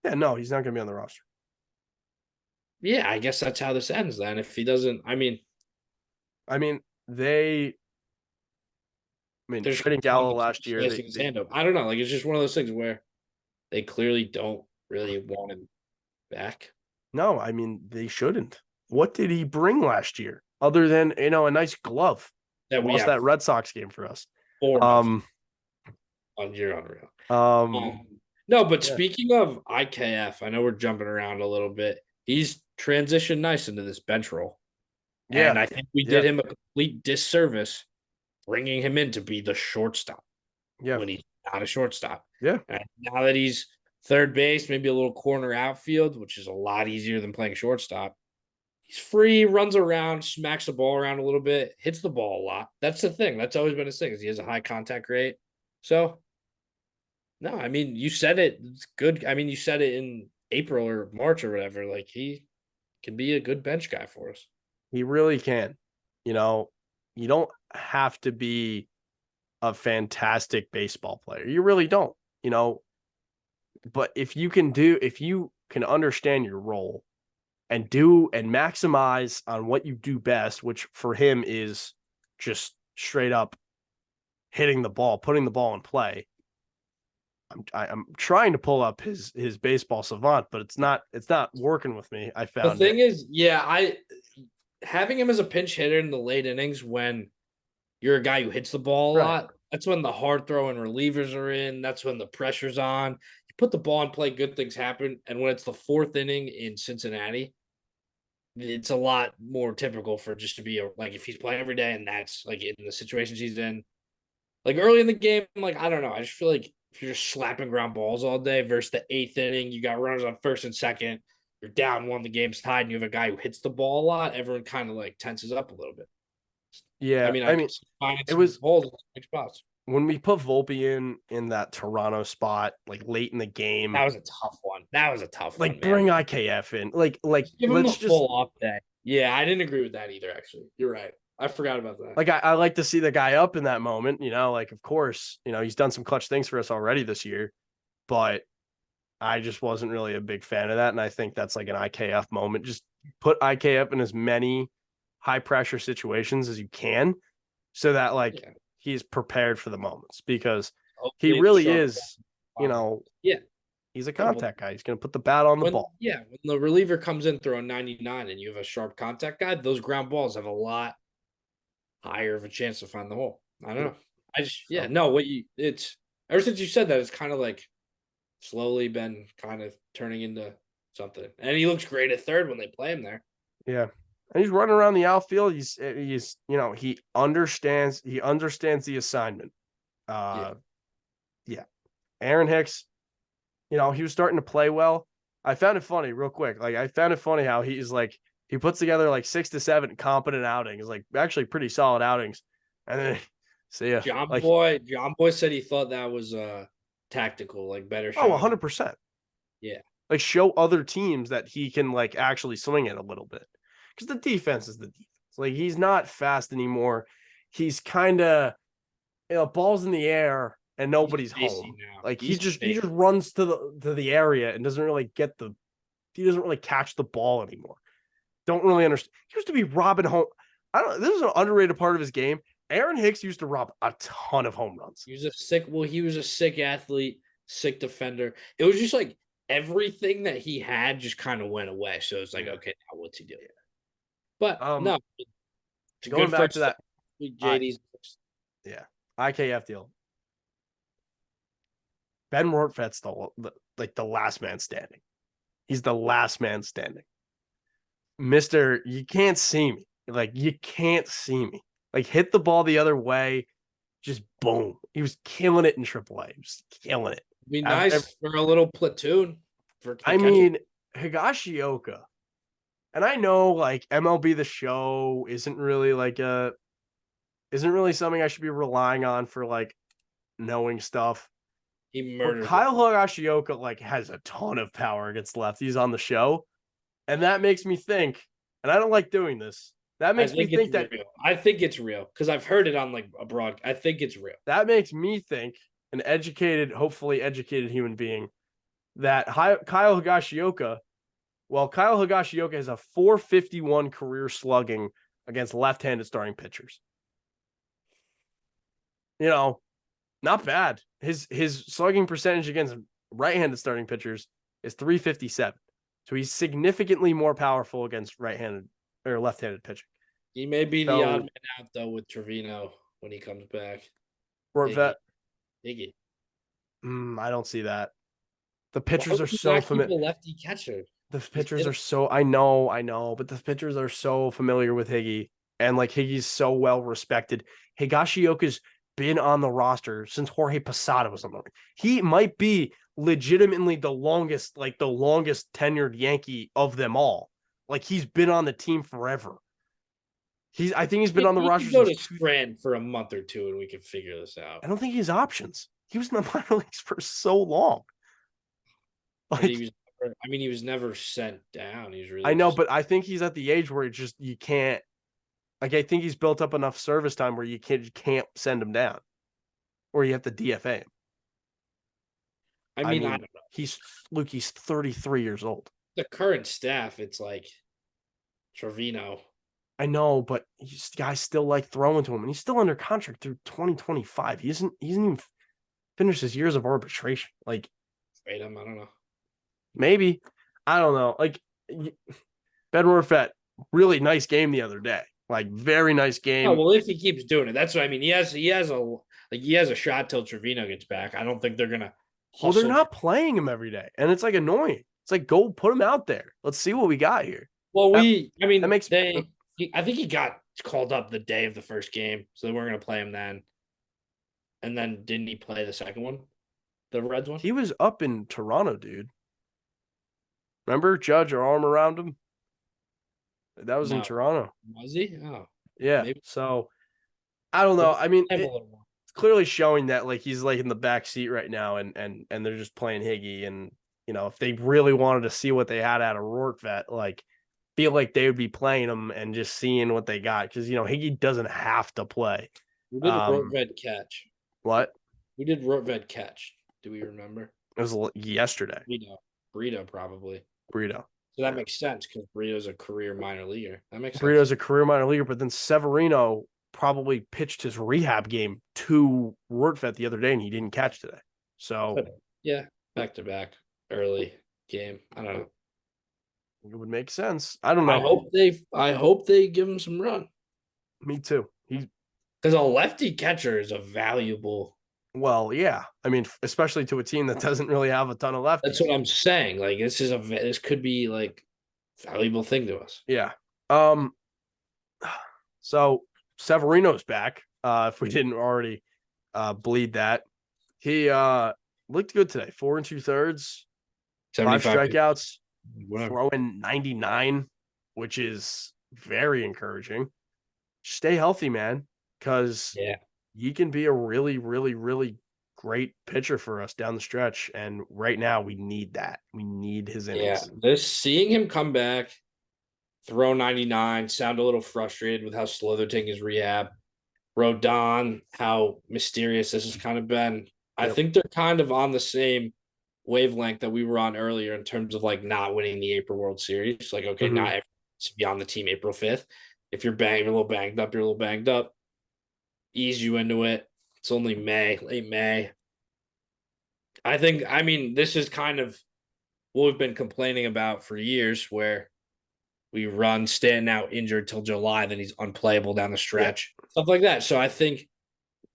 Yeah, no, he's not going to be on the roster. Yeah, I guess that's how this ends then. If he doesn't, trading Gallo last year. I don't know. Like, it's just one of those things where they clearly don't really want him back. No, they shouldn't. What did he bring last year other than, a nice glove? That lost that Red Sox game for us. You're unreal. No, but speaking of IKF, I know we're jumping around a little bit. He's transitioned nice into this bench role. Yeah. And I think we did him a complete disservice bringing him in to be the shortstop. Yeah. When he's not a shortstop. Yeah. And now that he's third base, maybe a little corner outfield, which is a lot easier than playing shortstop. He's free, runs around, smacks the ball around a little bit, hits the ball a lot. That's the thing. That's always been his thing, is he has a high contact rate. So No, I mean, you said it. It's good. I mean, you said it in April or March or whatever. Like, he can be a good bench guy for us. He really can. You know, you don't have to be a fantastic baseball player. You really don't, you know, but if you can understand your role and maximize on what you do best, which for him is just straight up hitting the ball, putting the ball in play. I'm trying to pull up his baseball savant, but it's not working with me. I The found it. thing is, yeah, having him as a pinch hitter in the late innings when you're a guy who hits the ball a Right. lot. That's when the hard throwing relievers are in. That's when the pressure's on. You put the ball in play, good things happen. And when it's the fourth inning in Cincinnati, it's a lot more typical for just to be like if he's playing every day and that's like in the situations he's in. Like early in the game, like I don't know. I just feel like if you're just slapping ground balls all day versus the eighth inning, you got runners on first and second, you're down one, the game's tied, and you have a guy who hits the ball a lot, everyone kind of like tenses up a little bit. Yeah, I mean, guess finding it some was holes in some spots. when we put Volpe in that Toronto spot, like late in the game, That was a tough one. That was a tough one, like man. bring IKF in, like Just give him the let's just full off day. Yeah, I didn't agree with that either. Actually, you're right. I forgot about that. like I like to see the guy up in that moment, you know, like of course, you know, he's done some clutch things for us already this year, but I just wasn't really a big fan of that. And I think that's like an IKF moment. Just put IKF in as many high pressure situations as you can so that like Yeah. he's prepared for the moments because he Hopefully it's really sharp. is, you know, Yeah. he's a No, well, contact guy. He's going to put the bat on the ball. yeah, when the reliever comes in throwing 99 and you have a sharp contact guy, those ground balls have a lot higher of a chance to find the hole. I don't know. I just So, no, it's ever since you said that, it's kind of like slowly been kind of turning into something. And he looks great at third when they play him there. yeah. And he's running around the outfield. He's you know, he understands the assignment. Yeah. Yeah. Aaron Hicks, you know, he was starting to play well. I found it funny, real quick. Like I found it funny how he's like he puts together like 6 to 7 competent outings, like actually pretty solid outings. And then see ya. Like John Boy said he thought that was tactical, like better oh, showing. 100%. Yeah. Like show other teams that he can like actually swing it a little bit. Cuz the defense is the defense. Like he's not fast anymore. He's kind of you know, balls in the air and nobody's home. Now. Like he He's just spacey. runs to the area and doesn't really catch the ball anymore. Don't really understand. He used to be robbing home. I don't. This is an underrated part of his game. Aaron Hicks used to rob a ton of home runs. He was a sick athlete, sick defender. It was just like everything that he had just kind of went away. So it's like, okay, now what's he doing? But no, it's a Going good back first to that, JD's. yeah, IKF deal. Ben Rortvett's the last man standing. He's the last man standing. Mister, you can't see me. Like you can't see me. Like hit the ball the other way, just boom. He was killing it in AAA. He was killing it. Be nice for a little platoon. I mean, Higashioka, and I know like MLB The Show isn't really something I should be relying on for like knowing stuff. he But murders Kyle Higashioka like has a ton of power against lefties on the show, and that makes me think. And I don't like doing this. That makes me think that real. I think it's real because I've heard it on like abroad. I think it's real. that makes me think an educated, hopefully educated human being that Kyle Higashioka. Well, Kyle Higashioka has a 451 career slugging against left-handed starting pitchers. You know, not bad. His slugging percentage against right-handed starting pitchers is 357. So he's significantly more powerful against right-handed or left-handed pitching. He may be the odd man out though with Trevino when he comes back. Rortvedt. Iggy. I don't see that. The pitchers are so familiar. Lefty catcher. The pitchers are so I know, but the pitchers are so familiar with Higgy, and like Higgy's so well respected. Higashioka's been on the roster since Jorge Posada was on the. He might be legitimately the longest tenured Yankee of them all. Like he's been on the team forever. I think he's been on the roster Go to since Strand for a month or two, and we can figure this out. I don't think he has options. he was in the minor leagues for so long. But Like, he was never sent down. He was really I know, just but I think he's at the age where you can't. Like, I think he's built up enough service time where you can't send him down, or you have to DFA him. I I mean, I mean, don't know. He's 33 years old. The current staff, it's like Trevino. I know, but guys still like throwing to him, and he's still under contract through 2025. He isn't even finished his years of arbitration. Like, Trade him. I don't know. maybe, I don't know. Like, Ben Rorfet, really nice game the other day. Like, very nice game. Oh well, if he keeps doing it, that's what I mean. He has a shot till Trevino gets back. I don't think they're gonna. Well, they're not playing him every day, and it's like annoying. It's like, go put him out there. Let's see what we got here. Well, that makes I think he got called up the day of the first game, so they weren't gonna play him then. And then didn't he play the second one, the Reds one? He was up in Toronto, dude. Remember, Judge, our arm around him. That was in Toronto. Was he? Oh, yeah. maybe. So I don't know. I mean, it's It's clearly showing that like he's like in the back seat right now, and they're just playing Higgy. And if they really wanted to see what they had out of Rortvet, like, feel like they would be playing him and just seeing what they got, because Higgy doesn't have to play. Who did Rortvet catch? What? Who did Rortvet catch? Do we remember? It was yesterday. Burrito probably. Burrito. So that makes sense because Burrito's a career minor leaguer. That makes sense. Burrito's a career minor leaguer, but then Severino probably pitched his rehab game to Rortvet the other day, and he didn't catch today. So yeah, back to back early game. I don't know. It would make sense. I don't know. I hope they give him some run. Me too. Because a lefty catcher is a valuable. Well, yeah. I mean, especially to a team that doesn't really have a ton of lefties. That's what I'm saying. Like, this could be like a valuable thing to us. Yeah. So Severino's back. If we didn't already bleed that, he looked good today. 4 2/3, 5 strikeouts, throwing 99, which is very encouraging. Stay healthy, man, because he can be a really, really, really great pitcher for us down the stretch. And right now, we need that. We need his innings. Yeah, seeing him come back, throw 99, sound a little frustrated with how slow they're taking his rehab. Rodon, how mysterious this has kind of been. I think they're kind of on the same wavelength that we were on earlier in terms of like not winning the April World Series. Like, okay, not everyone to be on the team April 5th. If you're a little banged up, you're a little banged up. Ease you into it. It's only late May. I mean, this is kind of what we've been complaining about for years, where we run Stanton out injured till July, then he's unplayable down the stretch, stuff like that. So I think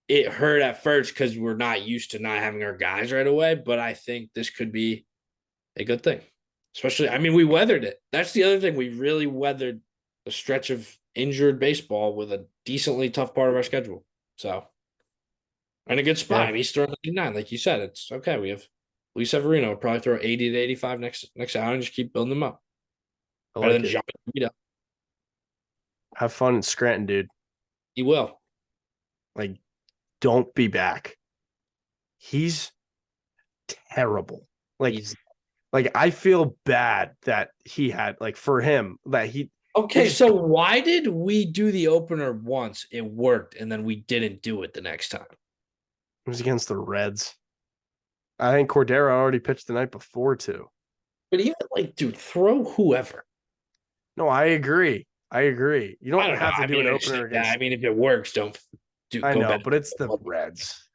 it hurt at first because we're not used to not having our guys right away, but I think this could be a good thing. Especially, I mean, we weathered it. That's the other thing. We really weathered the stretch of injured baseball with a decently tough part of our schedule. So, and a good spot. I mean, he's throwing 99, like you said. It's okay. We have Luis Severino will probably throw 80 to 85 next out and just keep building them up. Better than jumping. Have fun in Scranton, dude. He will. Like, don't be back. He's terrible. Like I feel bad that he had, like, for him that he. Okay, so why did we do the opener once? It worked, and then we didn't do it the next time. It was against the Reds. I think Cordero already pitched the night before too. But even like, dude, throw whoever. No, I agree. You don't have to do an opener against. I mean, if it works, don't do. I know, but it's the Reds.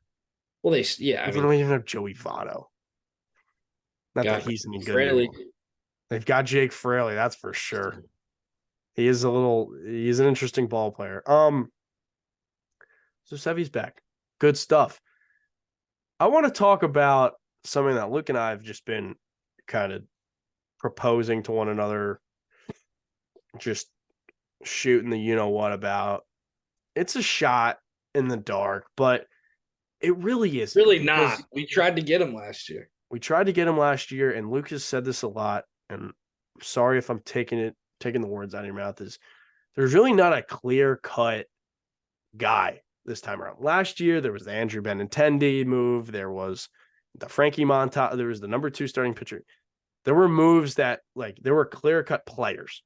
Well, I mean, don't even have Joey Votto. Not that he's any good anymore. They've got Jake Fraley, that's for sure. He's an interesting ball player. So Sevy's back. Good stuff. I want to talk about something that Luke and I have just been kind of proposing to one another, just shooting the you-know-what about. It's a shot in the dark, but it really isn't. Really not. We tried to get him last year. And Luke has said this a lot, and sorry if I'm taking the words out of your mouth, is there's really not a clear-cut guy this time around. Last year, there was the Andrew Benintendi move. There was the Frankie Montas. There was the number 2 starting pitcher. There were moves that, like, there were clear-cut players.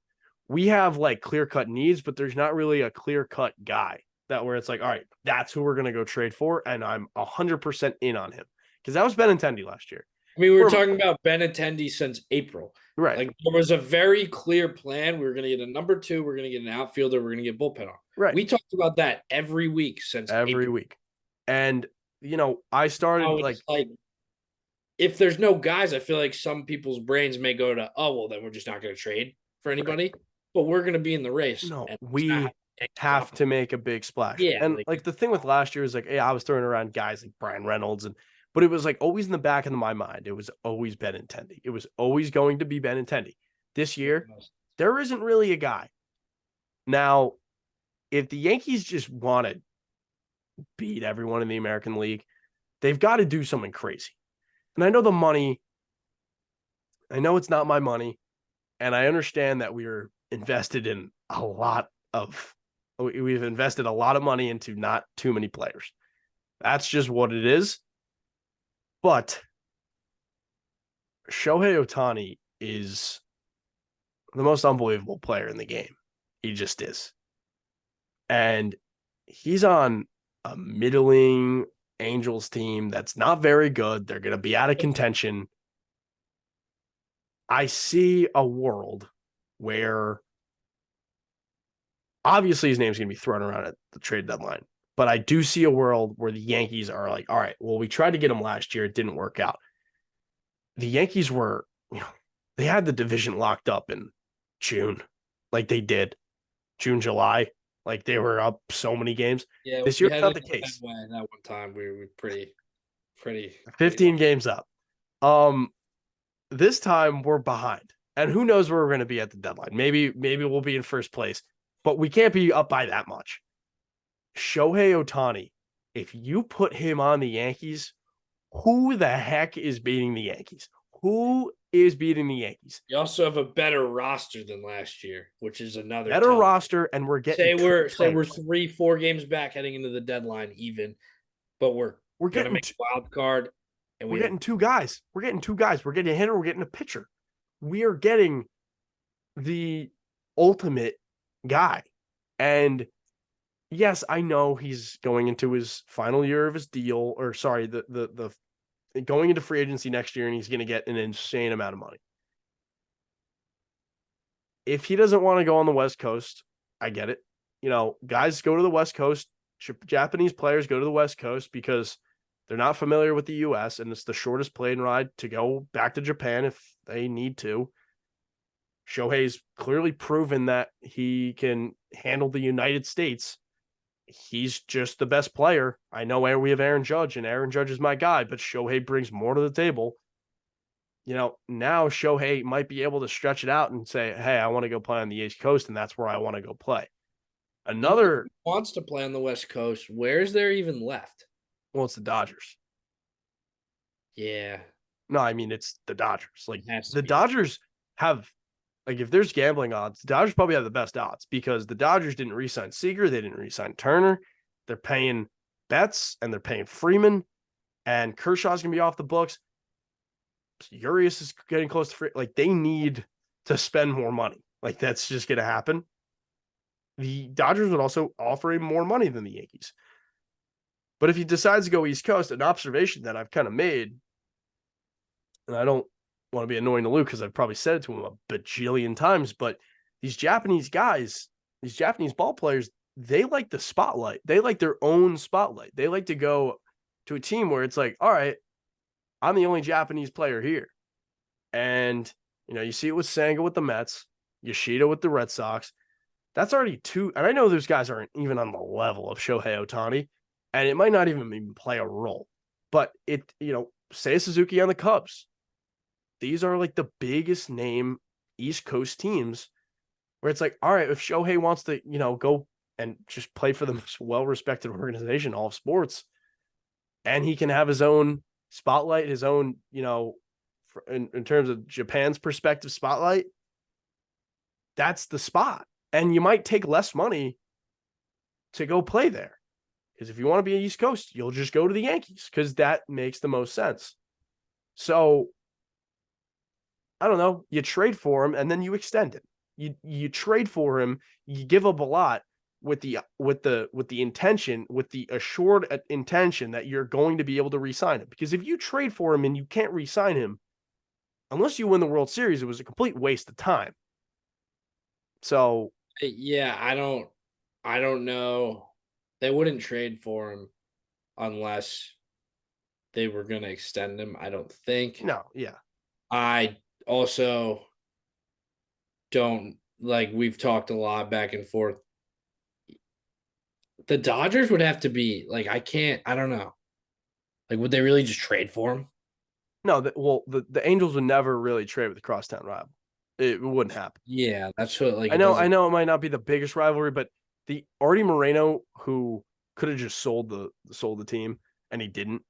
We have, like, clear-cut needs, but there's not really a clear-cut guy that where it's like, all right, that's who we're going to go trade for, and I'm 100% in on him. Because that was Benintendi last year. I mean, we were talking about Benintendi since April. Right. Like, there was a very clear plan. We were going to get a number 2. We're going to get an outfielder. We're going to get bullpen on. Right. We talked about that every week since every April. week. And, you know, I started like if there's no guys, I feel like some people's brains may go to, oh, well, then we're just not going to trade for anybody. Right. But we're going to be in the race. No, we have to make a big splash. Yeah. And like the thing with last year is like, hey, I was throwing around guys like Brian Reynolds, but it was like always in the back of my mind. It was always Benintendi. It was always going to be Benintendi. This year, there isn't really a guy. Now, if the Yankees just want to beat everyone in the American League, they've got to do something crazy. And I know the money, I know it's not my money, and I understand that we've invested a lot of money into not too many players. That's just what it is. But Shohei Ohtani is the most unbelievable player in the game. He just is. And he's on a middling Angels team that's not very good. They're going to be out of contention. I see a world where obviously his name's going to be thrown around at the trade deadline, but I do see a world where the Yankees are like, all right, well, we tried to get him last year. It didn't work out. The Yankees were, they had the division locked up in June, like they did June, July. Like they were up so many games. Yeah, this year, it's not the case. That one time we were pretty 15 games up. This time we're behind, and who knows where we're going to be at the deadline. Maybe we'll be in first place, but we can't be up by that much. Shohei Ohtani, if you put him on the Yankees, who the heck is beating the Yankees? Who is beating the Yankees? You also have a better roster than last year, which is another better roster, and we're getting we're 3-4 games back heading into the deadline, even, but we're gonna make a wild card, and we're getting 2 guys. We're getting 2 guys. We're getting a hitter. We're getting a pitcher. We are getting the ultimate guy, and yes, I know he's going into his final year of his deal, or sorry, the going into free agency next year, and he's going to get an insane amount of money. If he doesn't want to go on the West Coast, I get it. Guys go to the West Coast. Japanese players go to the West Coast because they're not familiar with the U.S., and it's the shortest plane ride to go back to Japan if they need to. Shohei's clearly proven that he can handle the United States. He's just the best player. I know we have Aaron Judge, and Aaron Judge is my guy, but Shohei brings more to the table. Now Shohei might be able to stretch it out and say, hey, I want to go play on the East Coast, and that's where I want to go play. Another wants to play on the West Coast. Where is there even left? Well, it's the Dodgers. Yeah. No, I mean, it's the Dodgers. Like, the Dodgers have, like, if there's gambling odds, the Dodgers probably have the best odds because the Dodgers didn't re-sign Seager. They didn't re-sign Turner. They're paying Betts, and they're paying Freeman, and Kershaw's going to be off the books. Urias is getting close to free. Like, they need to spend more money. Like, that's just going to happen. The Dodgers would also offer him more money than the Yankees. But if he decides to go East Coast, an observation that I've kind of made, and I don't want to be annoying to Luke because I've probably said it to him a bajillion times, but these Japanese guys, these Japanese ball players, they like the spotlight. They like their own spotlight. They like to go to a team where it's like, all right, I'm the only Japanese player here. And, you see it with Senga with the Mets, Yoshida with the Red Sox. That's already 2. And I know those guys aren't even on the level of Shohei Ohtani, and it might not even play a role. But Seiya Suzuki on the Cubs. These are like the biggest name East Coast teams where it's like, all right, if Shohei wants to, go and just play for the most well-respected organization, all of sports, and he can have his own spotlight, his own, in terms of Japan's perspective spotlight, that's the spot. And you might take less money to go play there. Because if you want to be an East Coast, you'll just go to the Yankees because that makes the most sense. So I don't know. You trade for him and then you extend it. You trade for him. You give up a lot with the intention, with the assured intention that you're going to be able to re-sign him. Because if you trade for him and you can't re-sign him, unless you win the World Series, it was a complete waste of time. So Yeah, I don't know. They wouldn't trade for him unless they were going to extend him, I don't think. no, yeah. I also don't like we've talked a lot back and forth. The Dodgers would have to be like I don't know. Like would they really just trade for him? No, the Angels would never really trade with the crosstown rival. It wouldn't happen. Yeah, that's what like I it know doesn't. it might not be the biggest rivalry, but the Artie Moreno, who could have just sold the team and he didn't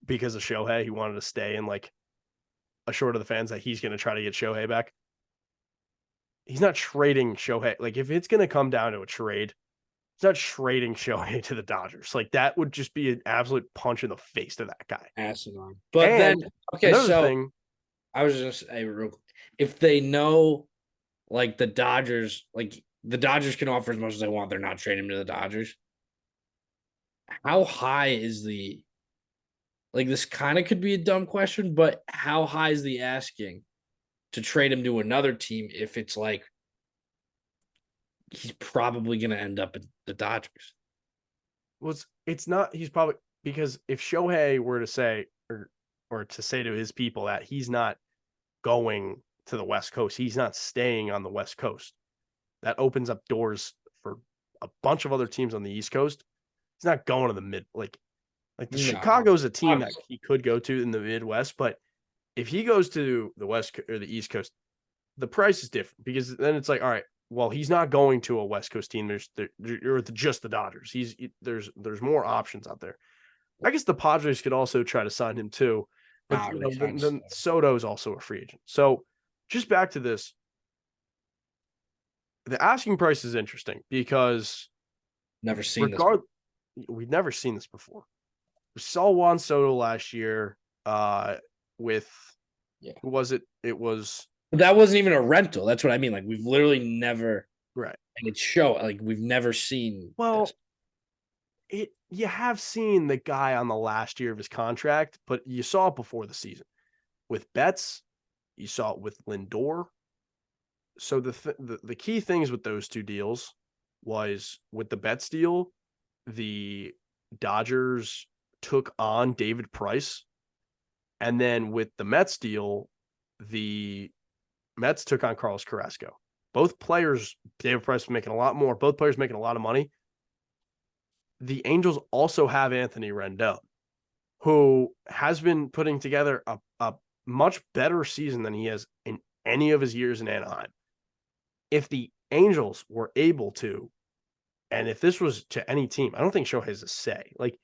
because of Shohei, he wanted to stay and like assure to the fans that he's going to try to get Shohei back. He's not trading Shohei. Like if it's going to come down to a trade, he's not trading Shohei to the Dodgers. Like that would just be an absolute punch in the face to that guy. Asinine. But then, And okay, another so thing, I was just say real quick, if they know like the Dodgers can offer as much as they want, they're not trading to the Dodgers. How high is the like this kind of could be a dumb question, but how high is the asking to trade him to another team if it's like he's probably gonna end up at the Dodgers? was it's not he's probably because if Shohei were to say or to say to his people that he's not going to the West Coast, he's not staying on the West Coast. That opens up doors for a bunch of other teams on the East Coast. He's not going to the mid like the No, Chicago's a team that obviously. he could go to in the Midwest, but if he goes to the West or the East Coast, the price is different because then it's like, all right, well, he's not going to a West Coast team. You're just the Dodgers. There's more options out there. I guess the Padres could also try to sign him too, but Nah, then Soto is also a free agent. So just back to this, the asking price is interesting because never seen this. regard we've never seen this before. We saw Juan Soto last year with Yeah. who was it? It was That wasn't even a rental. That's what I mean. Like we've literally never right. and it's show like we've never seen Well, this. you have seen the guy on the last year of his contract, but you saw it before the season with Betts. You saw it with Lindor. So the key things with those two deals was with the Betts deal, the Dodgers took on David Price, and then with the Mets deal, the Mets took on Carlos Carrasco. Both players, David Price was making a lot more. Both players making a lot of money. The Angels also have Anthony Rendon, who has been putting together a much better season than he has in any of his years in Anaheim. If the Angels were able to, and if this was to any team, I don't think Shohei has a say. Like,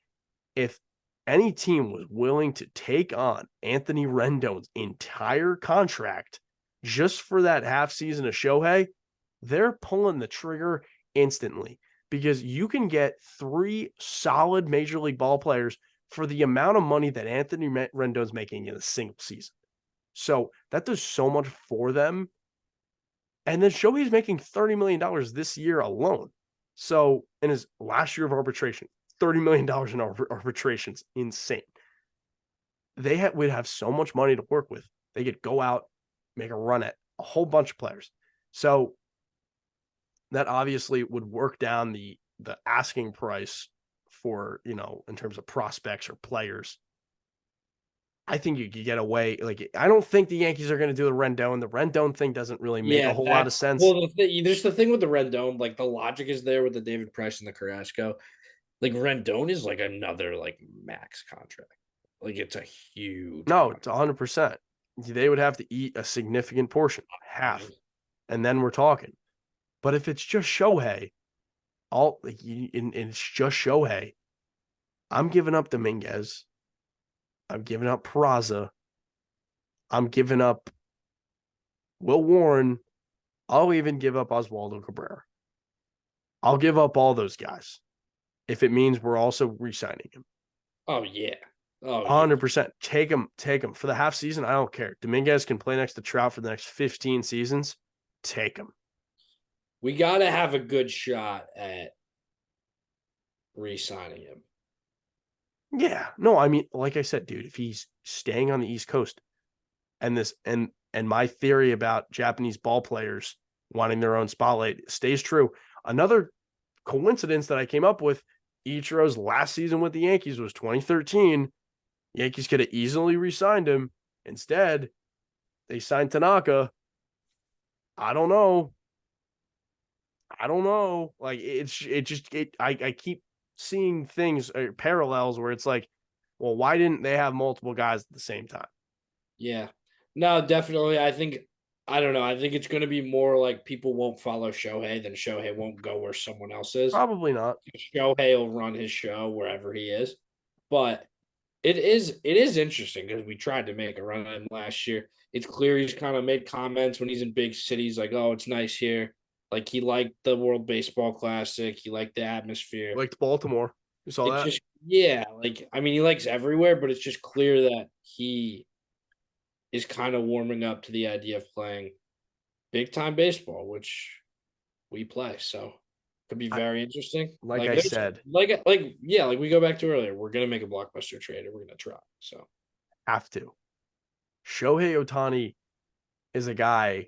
if any team was willing to take on Anthony Rendon's entire contract just for that half season of Shohei, they're pulling the trigger instantly because you can get 3 solid major league ball players for the amount of money that Anthony Rendon's making in a single season. So that does so much for them. And then Shohei's making $30 million this year alone. So in his last year of arbitration, $30 million in arbitrations, insane. They would have so much money to work with. They could go out, make a run at a whole bunch of players. So that obviously would work down the asking price for, in terms of prospects or players. I think you could get away. Like, I don't think the Yankees are going to do the Rendon. The Rendon thing doesn't really make a whole lot of sense. Well, there's the thing with the Rendon, like the logic is there with the David Price and the Carrasco. Like Rendon is like another like max contract. Like it's a huge. No, it's 100%. They would have to eat a significant portion, half, and then we're talking. But if it's just Shohei, and it's just Shohei, I'm giving up Dominguez. I'm giving up Peraza. I'm giving up Will Warren. I'll even give up Oswaldo Cabrera. I'll give up all those guys. if it means we're also re-signing him. Oh yeah. Oh yeah. 100%. Take him for the half season. I don't care. Dominguez can play next to Trout for the next 15 seasons. Take him. We got to have a good shot at re-signing him. Yeah. No, I mean, like I said, dude, if he's staying on the East Coast and my theory about Japanese ball players wanting their own spotlight stays true. Another coincidence that I came up with, Ichiro's last season with the Yankees was 2013. Yankees could have easily re-signed him. Instead, they signed Tanaka. I don't know. Like I keep seeing things or parallels where it's like, well, why didn't they have multiple guys at the same time? Yeah. No, definitely. I don't know. I think it's going to be more like people won't follow Shohei than Shohei won't go where someone else is. Probably not. Shohei will run his show wherever he is. But it is interesting because we tried to make a run on him last year. It's clear he's kind of made comments when he's in big cities like, oh, it's nice here. Like he liked the World Baseball Classic. He liked the atmosphere. Liked Baltimore. You saw It's that? just, yeah, like, I mean, he likes everywhere, but it's just clear that he is kind of warming up to the idea of playing big time baseball, which we play. So could be very interesting. Like I said, yeah, like we go back to earlier, we're gonna make a blockbuster trade and we're gonna try. So have to. Shohei Ohtani is a guy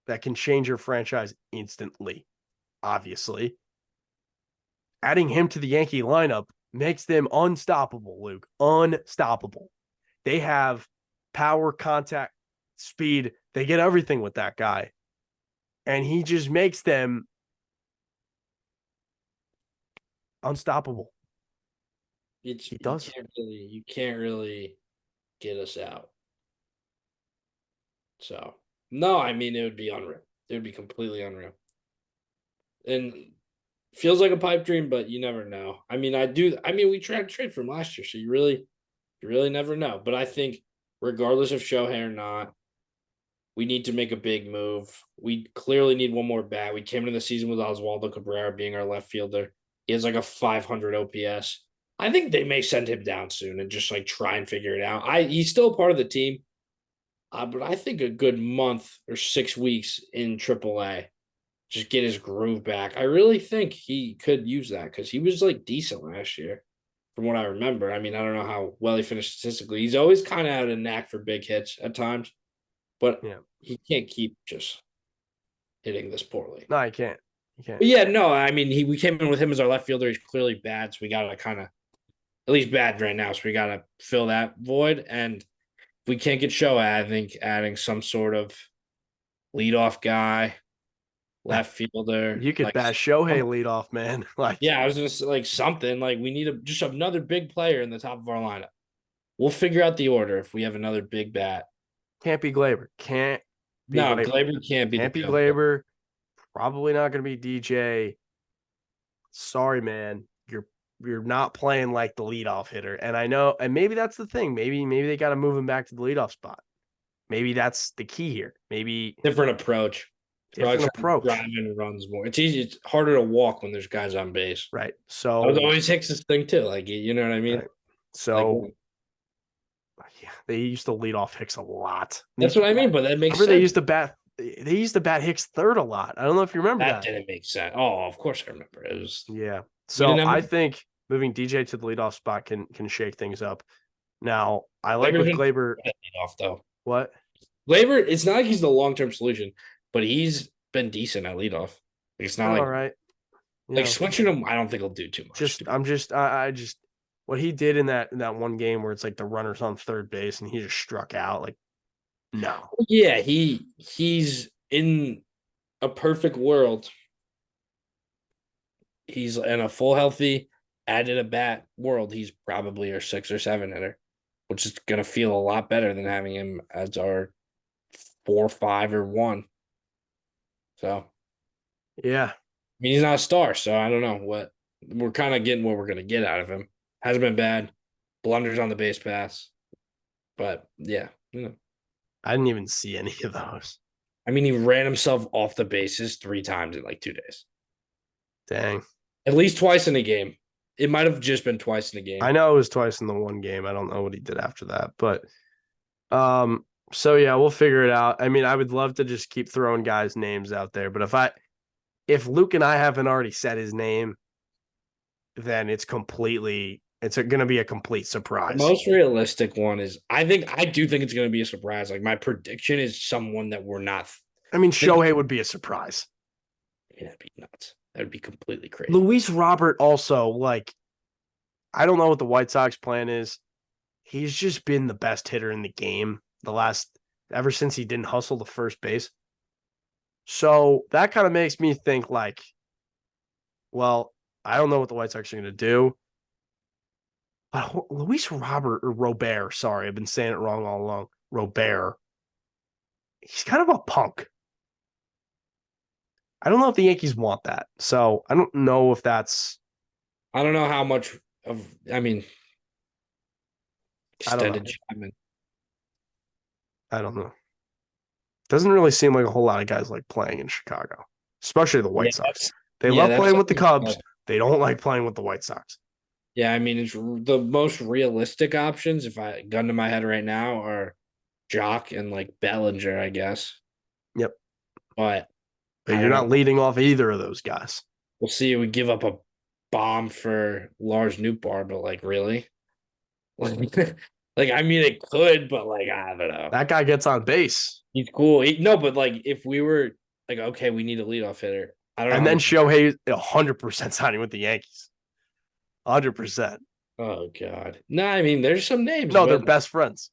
that can change your franchise instantly, obviously. Adding him to the Yankee lineup makes them unstoppable, Luke. Unstoppable. They have power, contact, speed. They get everything with that guy. And he just makes them unstoppable. He does. You can't really get us out. So no, I mean it would be unreal. It would be completely unreal. And feels like a pipe dream, but you never know. I mean, we tried to trade from last year, so you really never know. But I think regardless of Shohei or not, we need to make a big move. We clearly need one more bat. We came into the season with Oswaldo Cabrera being our left fielder. He has like a 500 OPS. I think they may send him down soon and just like try and figure it out. He's still part of the team, but I think a good month or 6 weeks in AAA, just get his groove back. I really think he could use that because he was like decent last year, from what I remember. I mean, I don't know how well he finished statistically. He's always kind of had a knack for big hits at times, but Yeah. he can't keep just hitting this poorly. No, he can't. But yeah, no, I mean, we came in with him as our left fielder. He's clearly bad, so we got to kind of, at least bad right now, so we got to fill that void. And if we can't get Shohei, I think adding some sort of leadoff guy, left fielder. You could bash Shohei leadoff, man. Like, yeah, I was just like something like we need just another big player in the top of our lineup. We'll figure out the order if we have another big bat. Can't be Glaber. Glaber can't be. Can't be Glaber. Probably not going to be DJ. Sorry, man. You're not playing like the leadoff hitter. And I know, and maybe that's the thing. Maybe they got to move him back to the leadoff spot. Maybe that's the key here. Maybe different approach. Different approach. Driving runs more. It's easy. It's harder to walk when there's guys on base. Right. So that was always Hicks' thing too. Like, you know what I mean? Right. So yeah, they used to lead off Hicks a lot. That's what I mean, but that makes sense. They used to bat Hicks third a lot. I don't know if you remember that. That didn't make sense. Oh, of course I remember. It was So I think moving DJ to the leadoff spot can shake things up. Now, I like with Glaber leadoff though. What? Glaber, it's not like he's the long-term solution, but he's been decent at leadoff. It's not all right. Like switching him, I don't think he'll do too much. I just what he did in that one game where it's like the runner's on third base and he just struck out. Like, no. Yeah, he's in a perfect world. He's in a full healthy, added a bat world. He's probably our 6 or 7 hitter, which is gonna feel a lot better than having him as our 4, 5, or 1. So, yeah. I mean, he's not a star, so I don't know what we're kind of getting what we're gonna get out of him. Hasn't been bad, blunders on the base pass, but yeah, I didn't even see any of those. I mean, he ran himself off the bases 3 times in like 2 days. Dang. At least twice in a game. It might have just been twice in a game. I know it was twice in the one game. I don't know what he did after that, but so yeah, we'll figure it out. I mean, I would love to just keep throwing guys' names out there, but if Luke and I haven't already said his name, then it's going to be a complete The surprise. most realistic one is I do think it's going to be a surprise. Like my prediction is someone that we're not. I mean, Shohei would be a surprise. Yeah, that'd be nuts. That'd be completely crazy. Luis Robert also, like, I don't know what the White Sox plan is. He's just been the best hitter in the game ever since he didn't hustle the first base. So that kind of makes me think like, well, I don't know what the White Sox are going to do. But Luis Robert, sorry, I've been saying it wrong all along. Robert, he's kind of a punk. I don't know if the Yankees want that. So I don't know if that's. I don't know how much of. I mean, I don't extended know. Chapman. I don't know. Doesn't really seem like a whole lot of guys like playing in Chicago, especially the White Sox. They love playing with the Cubs. They don't like playing with the White Sox. Yeah, I mean, it's the most realistic options. If I gun to my head right now, are Jock and like Bellinger, I guess. Yep. But you're not leading off either of those guys. We'll see. We give up a bomb for Lars Nootbaar, but like, really? Like, I mean, it could, but like, I don't know. That guy gets on base. He's cool. No, but like, if we were like, okay, we need a leadoff hitter. I don't know. And then Shohei 100% signing with the Yankees. 100%. Oh God. No, I mean, there's some names. No, they're best friends.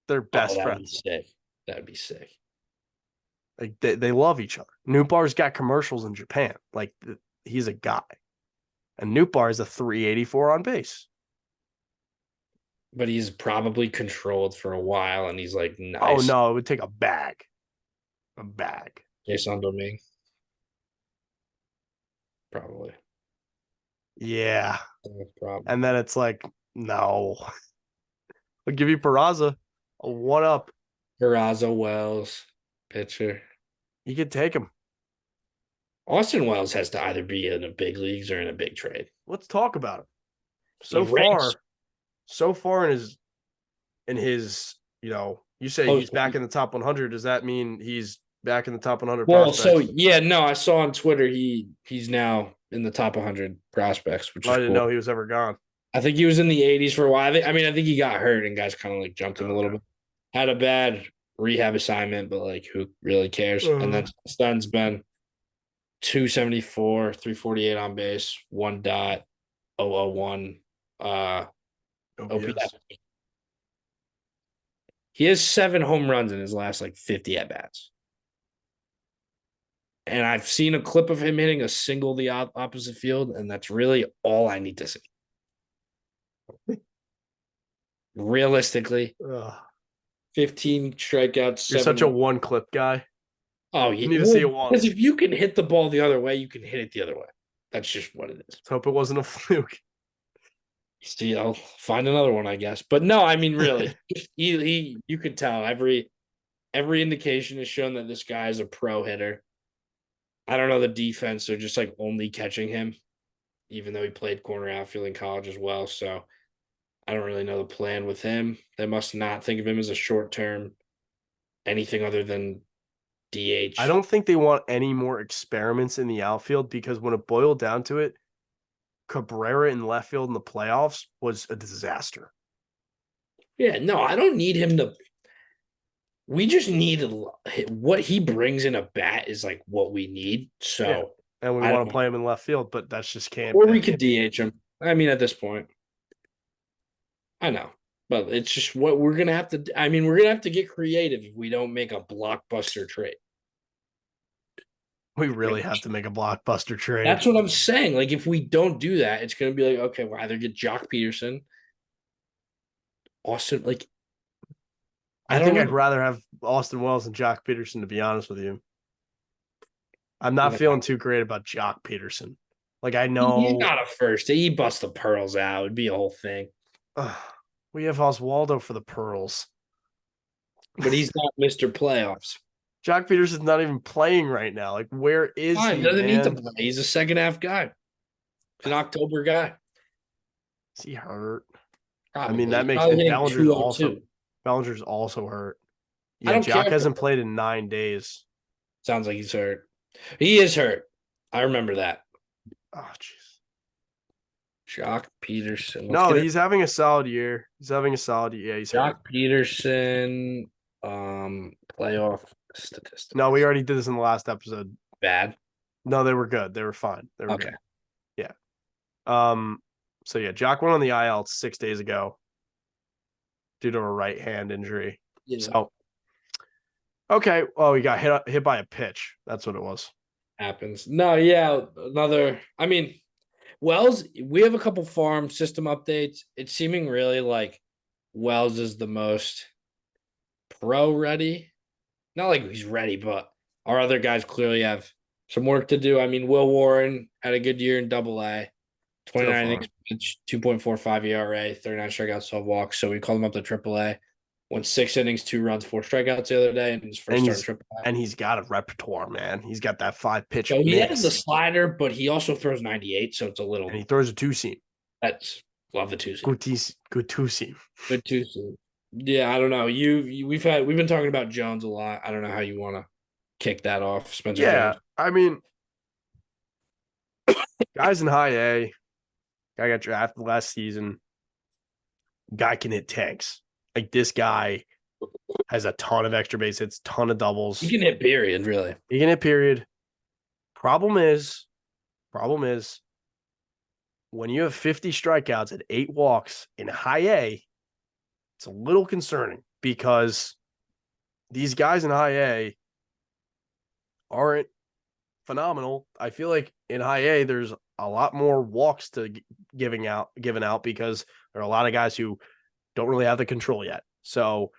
They're best friends. Be sick. That'd be sick. Like they love each other. Nootbaar's got commercials in Japan. Like he's a guy. And Nootbaar is a 384 on base. But he's probably controlled for a while, and he's like nice. Oh no, it would take a bag. A bag. Jason Domingue. Probably. Yeah. Probably. And then it's like, no. I'll give you Peraza a 1-up. Peraza, Wells, pitcher. You could take him. Austin Wells has to either be in the big leagues or in a big trade. Let's talk about him. So far in his, you say he's back in the top 100. Does that mean he's back in the top 100 prospects? Well, so yeah, no, I saw on Twitter he's now in the top 100 prospects, which is I didn't know he was ever gone. I think he was in the 80s for a while. I think he got hurt and guys kind of like jumped him a little bit. Had a bad rehab assignment, but like who really cares? And then Sten's been 274, 348 on base, 1.001 OPS. He has 7 home runs in his last like 50 at bats. And I've seen a clip of him hitting a single the opposite field, and that's really all I need to see. Realistically, 15 strikeouts. You're such a one-clip guy. Oh, you need to see it once. Because if you can hit the ball the other way, you can hit it the other way. That's just what it is. Let's hope it wasn't a fluke. See, I'll find another one, I guess. But no, I mean, really, you could tell every indication has shown that this guy is a pro hitter. I don't know the defense; they're just like only catching him, even though he played corner outfield in college as well. So I don't really know the plan with him. They must not think of him as a short term anything other than DH. I don't think they want any more experiments in the outfield because when it boiled down to it, Cabrera in left field in the playoffs was a disaster. Yeah, no, I don't need him to. We just need what he brings in a bat is like what we need. So, yeah. And we want to play him in left field, but that's just can't. Or we could DH him. I mean, at this point, I know, but it's just what we're gonna have to. I mean, we're gonna have to get creative if we don't make a blockbuster trade. We really have to make a blockbuster trade. That's what I'm saying. Like, if we don't do that, it's gonna be like, okay, we'll either get Jock Peterson, Austin, like. I think I'd rather have Austin Wells than Jock Peterson, to be honest with you. I'm not feeling too great about Jock Peterson. Like, I know. He's not a first. He busts the pearls out. It'd be a whole thing. We have Oswaldo for the pearls. But he's not Mr. Playoffs. Jock Peterson's not even playing right now. Like, where is he? He doesn't need to play. He's a second half guy. An October guy. Is he hurt? Probably. I mean, that He's makes probably and hitting Bellinger's also hurt. I Yeah, don't care Jock if hasn't played in 9 days. sounds like he's hurt. He is hurt. I remember that. Oh, jeez. Jock Peterson. Let's No, get it. he's having a solid year. He's having a solid year. Yeah, he's hurt. Jock Peterson. Playoff statistics. No, we already did this in the last episode. Bad. No, they were good. They were fine. They were Okay. good. Yeah. So yeah, Jock went on the IL 6 days ago due to a right hand injury. Yeah. So okay. Well, he got hit by a pitch. That's what it was. Happens. No, yeah. Another. I mean, Wells, we have a couple farm system updates. It's seeming really like Wells is the most pro ready. Not like he's ready, but our other guys clearly have some work to do. I mean, Will Warren had a good year in Double A, 29 innings pitched, 2.45 ERA, 39 strikeouts, 12 walks. So we called him up to Triple A. Went 6 innings, 2 runs, 4 strikeouts the other day, and his first start in Triple A. And he's got a repertoire, man. He's got that 5-pitch So he mix. has the slider, but he also throws 98, so it's a little. And he throws a 2-seam. That's love the 2-seam. Good 2-seam. Good 2-seam. Yeah, I don't know. We've been talking about Jones a lot. I don't know how you want to kick that off, Spencer. Yeah, Jones. I mean, guys in high A, guy got drafted last season. Guy can hit tanks. Like this guy has a ton of extra base hits, ton of doubles. He can hit period, really. He can hit period. Problem is, when you have 50 strikeouts and 8 walks in high A, it's a little concerning because these guys in high A aren't phenomenal. I feel like in high A, there's a lot more walks to given out because there are a lot of guys who don't really have the control yet. So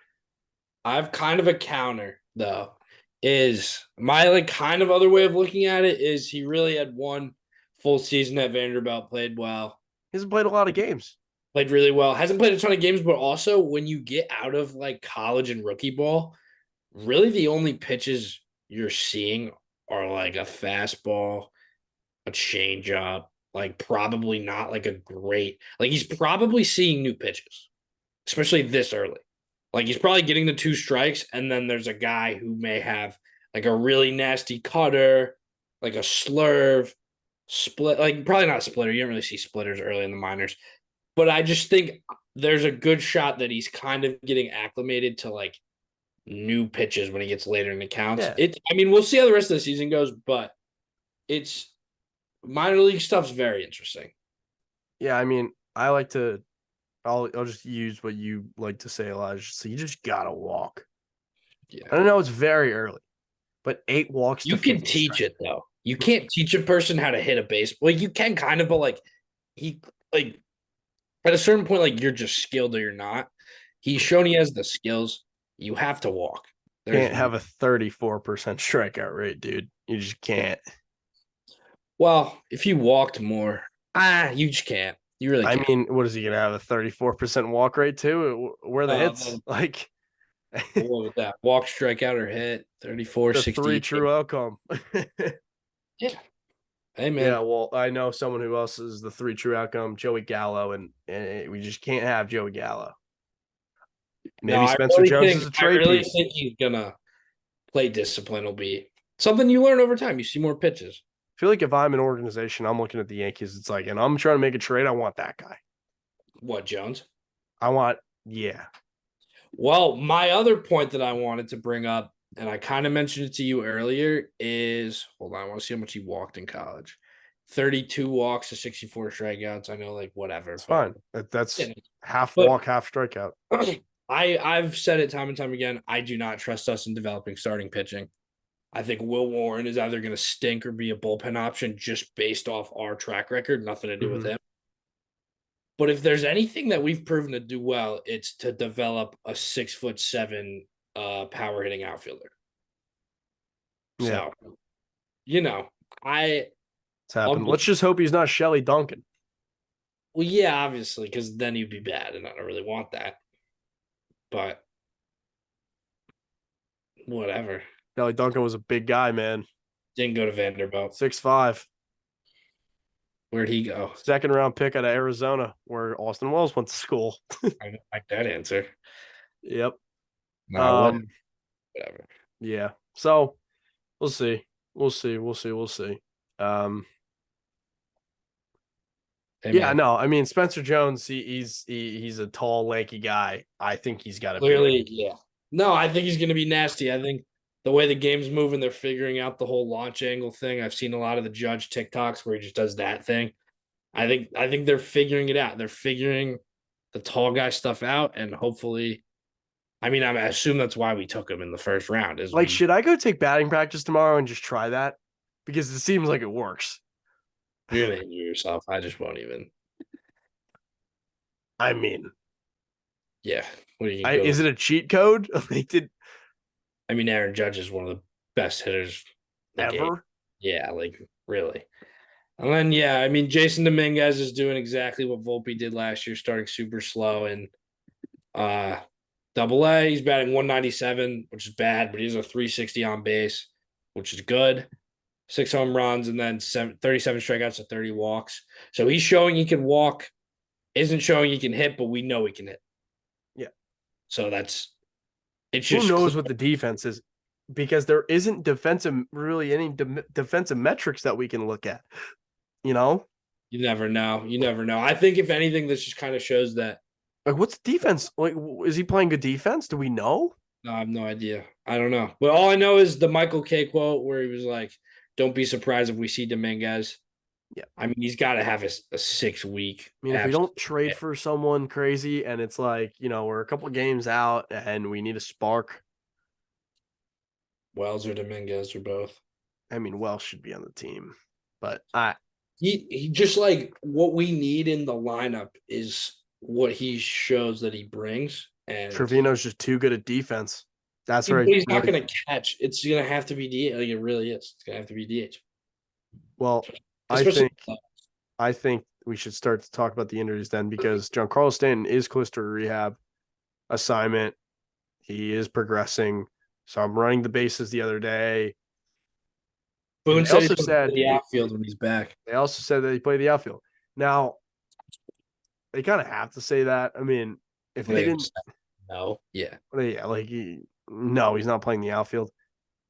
I've kind of a counter though. Is my like kind of other way of looking at it is he really had one full season at Vanderbilt, played well. he hasn't played a lot of games. Played really well. Hasn't played a ton of games, but also when you get out of like college and rookie ball, really the only pitches you're seeing are like a fastball, a changeup, like probably not like a great, like he's probably seeing new pitches, especially this early. Like he's probably getting the 2 strikes, and then there's a guy who may have like a really nasty cutter, like a slurve, split, like probably not a splitter. You don't really see splitters early in the minors. But I just think there's a good shot that he's kind of getting acclimated to like new pitches when he gets later in the counts. Yeah. I mean, we'll see how the rest of the season goes, but it's minor league stuff's very interesting. Yeah, I mean, I'll just use what you like to say, Elijah. So you just gotta walk. Yeah. I don't know, it's very early, but 8 walks. You can teach it though. You can't teach a person how to hit a baseball. Like you can kind of, but like at a certain point, like you're just skilled or you're not. He's shown he has the skills. You have to walk. Can't have a 34% strikeout rate, dude. You just can't. Well, if you walked more, you just can't. You really can't. I mean, what is he gonna have, a 34% walk rate too? Where are the hits? Like what was that? Walk, strikeout, or hit? 34, the 60. 3 true outcome. Yeah. Hey man. Yeah, well, I know someone who else is the 3 true outcome, Joey Gallo, and we just can't have Joey Gallo. Maybe Spencer Jones is a trade piece. I really piece. think he's gonna play discipline will be something you learn over time. You see more pitches. I feel like if I'm an organization, I'm looking at the Yankees. It's like, and I'm trying to make a trade. I want that guy. What, Jones? Yeah. Well, my other point that I wanted to bring up, and I kind of mentioned it to you earlier, is hold on, I want to see how much he walked in college. 32 walks to 64 strikeouts. I know, like, whatever. It's fine. That's half but, walk, half strikeout. I've said it time and time again. I do not trust us in developing starting pitching. I think Will Warren is either going to stink or be a bullpen option just based off our track record. Nothing to do with him. But if there's anything that we've proven to do well, it's to develop a 6'7" power hitting outfielder. Yeah. So, It's happened. Let's just hope he's not Shelly Duncan. Well, yeah, obviously, because then he'd be bad, and I don't really want that. But whatever. Shelly Duncan was a big guy, man. Didn't go to Vanderbilt. 6'5". Where'd he go? Second round pick out of Arizona, where Austin Wells went to school. I don't like that answer. Yep. Nah, whatever. Yeah. So we'll see. We'll see. Um, Hey, yeah, man. no, I mean Spencer Jones, he's a tall, lanky guy. I think he's got to be. Clearly, yeah. No, I think he's going to be nasty. I think the way the game's moving, they're figuring out the whole launch angle thing. I've seen a lot of the Judge TikToks where he just does that thing. I think they're figuring it out. They're figuring the tall guy stuff out, and hopefully, I mean, I assume that's why we took him in the first round. Like, should I go take batting practice tomorrow and just try that? Because it seems like it works. You're gonna injure yourself. I just won't even. I mean, Yeah. What are you is it a cheat code? I mean, Aaron Judge is one of the best hitters in the game. Ever? Yeah, like really. And then I mean, Jason Dominguez is doing exactly what Volpe did last year, starting super slow and Double A. He's batting 197, which is bad, but he's a 360 on base, which is good. 6 home runs and then 37 strikeouts and 30 walks. So he's showing he can walk, isn't showing he can hit, but we know he can hit. Yeah. So it's just who knows what the defense is, because there isn't really any defensive metrics that we can look at. You know, you never know. You never know. I think if anything, this just kind of shows that. Like, what's the defense? Like, is he playing good defense? Do we know? No, I have no idea. I don't know. But all I know is the Michael K quote where he was like, "Don't be surprised if we see Dominguez." Yeah. I mean, he's got to have a 6-week. I mean, if we don't trade for someone crazy and it's like, we're a couple of games out and we need a spark. Wells or Dominguez or both. I mean, Wells should be on the team, but he just like what we need in the lineup is what he shows that he brings. And Trevino's just too good at defense. That's right. He's not going to catch. It's going to have to be DH. Like it really is. It's going to have to be DH. Well, I think we should start to talk about the injuries then, because Giancarlo Stanton is close to a rehab assignment. He is progressing. So I'm running the bases the other day. Boone said he's play the outfield when he's back. They also said that he played the outfield. Now, they kind of have to say that. I mean, if they didn't, no, no, he's not playing the outfield.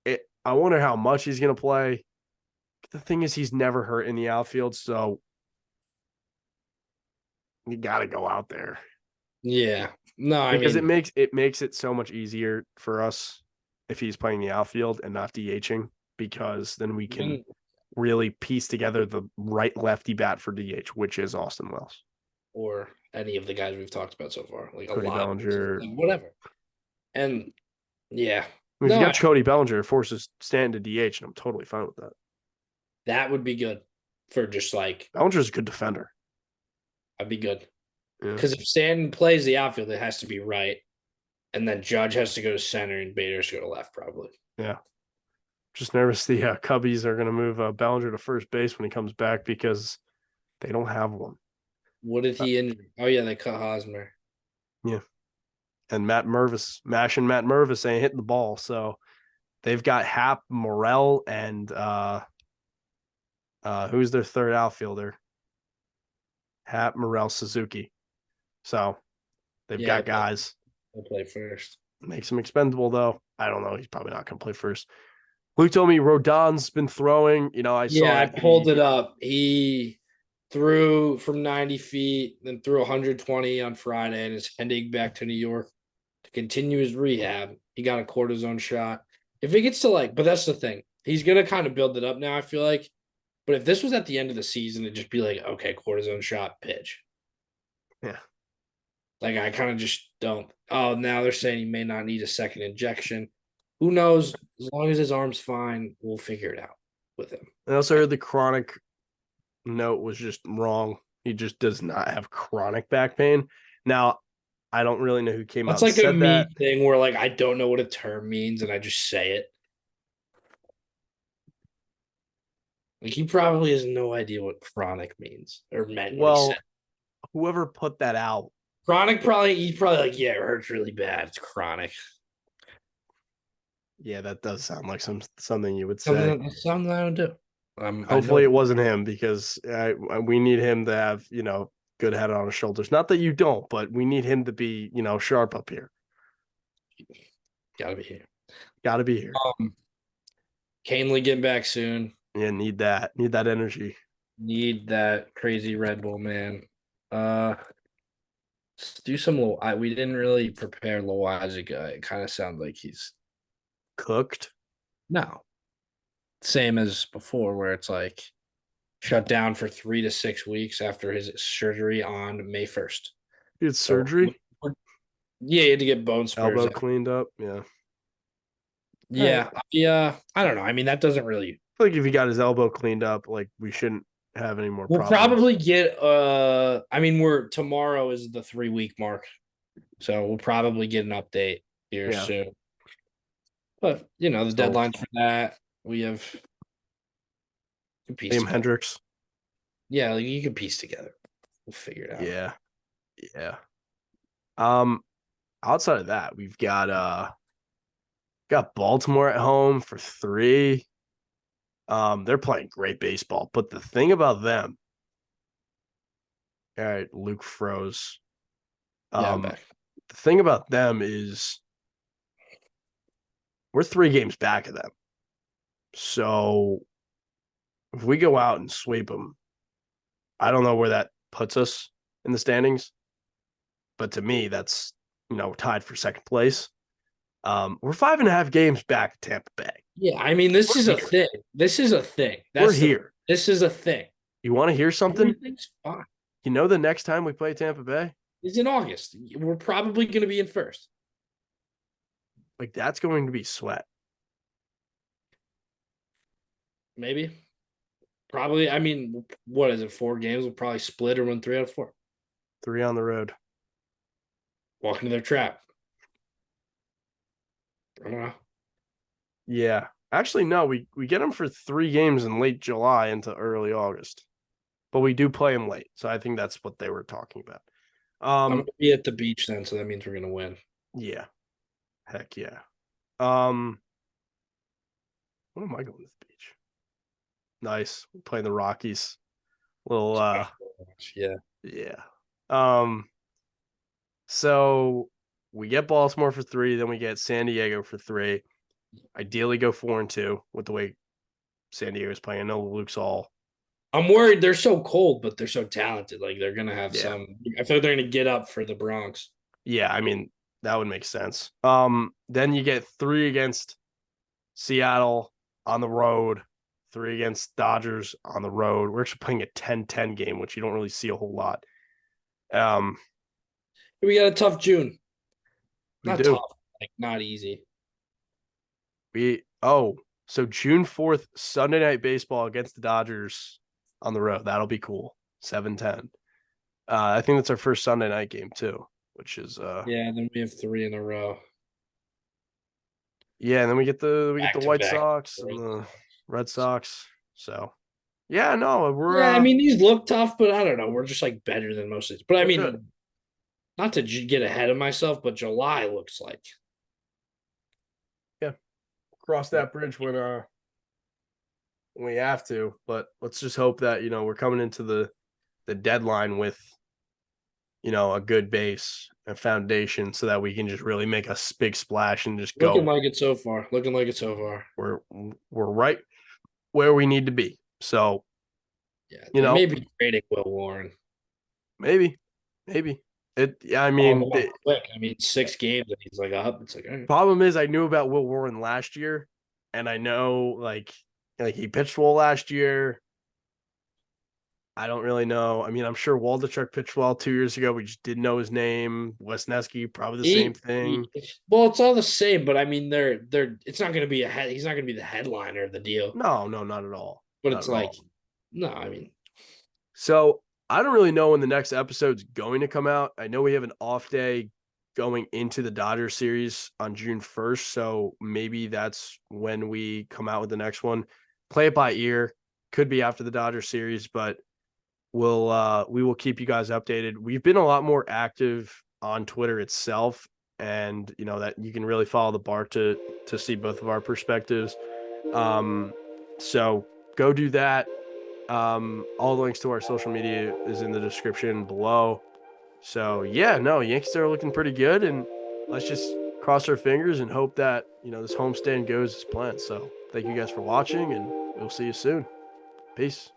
I wonder how much he's going to play. The thing is, he's never hurt in the outfield, so you got to go out there. Yeah, no, because it makes it so much easier for us if he's playing the outfield and not DHing, because then we can really piece together the right lefty bat for DH, which is Austin Wells or any of the guys we've talked about so far, like Cody Bellinger, whatever. And yeah, if you got Cody Bellinger, it forces Stanton to DH, and I'm totally fine with that. That would be good for just like Bellinger's a good defender. I'd be good. Because if Stanton plays the outfield, it has to be right. And then Judge has to go to center and Bader has to go to left, probably. Yeah. Just nervous the Cubbies are going to move Bellinger to first base when he comes back, because they don't have one. What did he injure? Oh, yeah, they cut Hosmer. Yeah. And Matt Mervis ain't hitting the ball. So they've got Hap, Morel, and who's their third outfielder? Hap, Morel, Suzuki. So they've got guys. He'll play first. Makes him expendable, though. I don't know. He's probably not going to play first. Luke told me Rodon's been throwing. I pulled it up. He threw from 90 feet, then threw 120 on Friday, and is heading back to New York to continue his rehab. He got a cortisone shot. If it gets to but that's the thing. He's going to kind of build it up now, I feel like. But if this was at the end of the season, it'd just be like, okay, cortisone shot, pitch. Yeah. Like, I kind of just don't. Oh, now they're saying he may not need a second injection. Who knows? As long as his arm's fine, we'll figure it out with him. I also heard the chronic note was just wrong. He just does not have chronic back pain. Now, I don't really know who came out and said that. It's like a me thing where, I don't know what a term means, and I just say it. He probably has no idea what chronic means or meant. Well, whoever put that out. Chronic he's probably like, yeah, it hurts really bad. It's chronic. Yeah, that does sound like something you would say. Something I don't do. Hopefully it wasn't him because we need him to have, good head on his shoulders. Not that you don't, but we need him to be, sharp up here. Gotta be here. Gotta be here. Canely getting back soon. Yeah, need that. Need that energy. Need that crazy Red Bull, man. Let's do some little. We didn't really prepare Loaziga. It kind of sounds like he's Cooked. no. Same as before, where it's like shut down for 3 to 6 weeks after his surgery on May 1st. He had surgery? Yeah, he had to get bone spurs. Elbow cleaned up. Yeah. Yeah. Yeah. I don't know. I mean, that doesn't really. I feel like if he got his elbow cleaned up, like we shouldn't have any more We'll problems. probably get I mean, tomorrow is the 3-week mark. So we'll probably get an update here soon. But the deadlines for that, we have Liam Hendricks. Yeah, like you can piece together. We'll figure it out. Yeah. Yeah. Outside of that, we've got Baltimore at home for 3. They're playing great baseball, but the thing about them, all right, Luke froze. Yeah, I'm back. The thing about them is we're 3 games back of them. So if we go out and sweep them, I don't know where that puts us in the standings, but to me, that's tied for second place. We're 5.5 games back at Tampa Bay. Yeah, I mean, this is a thing. This is a thing. We're here. This is a thing. You want to hear something? Everything's fine. The next time we play Tampa Bay is in August. We're probably going to be in first. Like that's going to be sweat. Maybe. Probably. I mean, what is it? 4 games? We'll probably split or win 3 out of 4. 3 on the road. Walk into their trap. I don't know. Yeah. Actually, no. We get them for 3 games in late July into early August. But we do play them late. So I think that's what they were talking about. I'm going to be at the beach then, so that means we're going to win. Yeah. Heck yeah. When am I going to the beach? Nice. We're playing the Rockies. Little yeah. Yeah. So we get Baltimore for 3, then we get San Diego for 3. Ideally go 4-2 with the way San Diego is playing. I know Luke's all. I'm worried they're so cold, but they're so talented. Like they're gonna have some. I feel like they're gonna get up for the Bronx. Yeah, I mean that would make sense. Then you get 3 against Seattle on the road, 3 against Dodgers on the road. We're actually playing a 10-10 game, which you don't really see a whole lot. We got a tough June. Not tough, like not easy. So June 4th, Sunday Night Baseball against the Dodgers on the road. That'll be cool. 7-10. I think that's our first Sunday night game too, which is yeah, and then we have 3 in a row. Yeah, and then we get the White Sox and the Red Sox. So yeah, no, we're I mean these look tough, but I don't know. We're just like better than most of these. But I mean, good. Not to get ahead of myself, but July looks like. Yeah. Cross that bridge when we have to, but let's just hope that we're coming into the deadline with a good base, a foundation, so that we can just really make a big splash and just go. Looking like it so far. We're right where we need to be. So yeah, maybe trading Will Warren. Maybe it. Yeah, I mean, quick. I mean, 6 games and he's like up. It's like all right. Problem is, I knew about Will Warren last year, and I know like he pitched well last year. I don't really know. I mean, I'm sure Waldachuk pitched well 2 years ago. We just didn't know his name. Wesneski, probably the same thing. Well, it's all the same, but I mean, they're. It's not going to be he's not going to be the headliner of the deal. No, not at all. But it's like, no, I mean. So I don't really know when the next episode's going to come out. I know we have an off day going into the Dodgers series on June 1st. So maybe that's when we come out with the next one. Play it by ear. Could be after the Dodgers series, but we will keep you guys updated. We've been a lot more active on Twitter itself, and that you can really follow the bar to see both of our perspectives. So go do that. All the links to our social media is in the description below. So yeah, no, Yankees are looking pretty good, and let's just cross our fingers and hope that this homestand goes as planned. So thank you guys for watching, and we'll see you soon. Peace.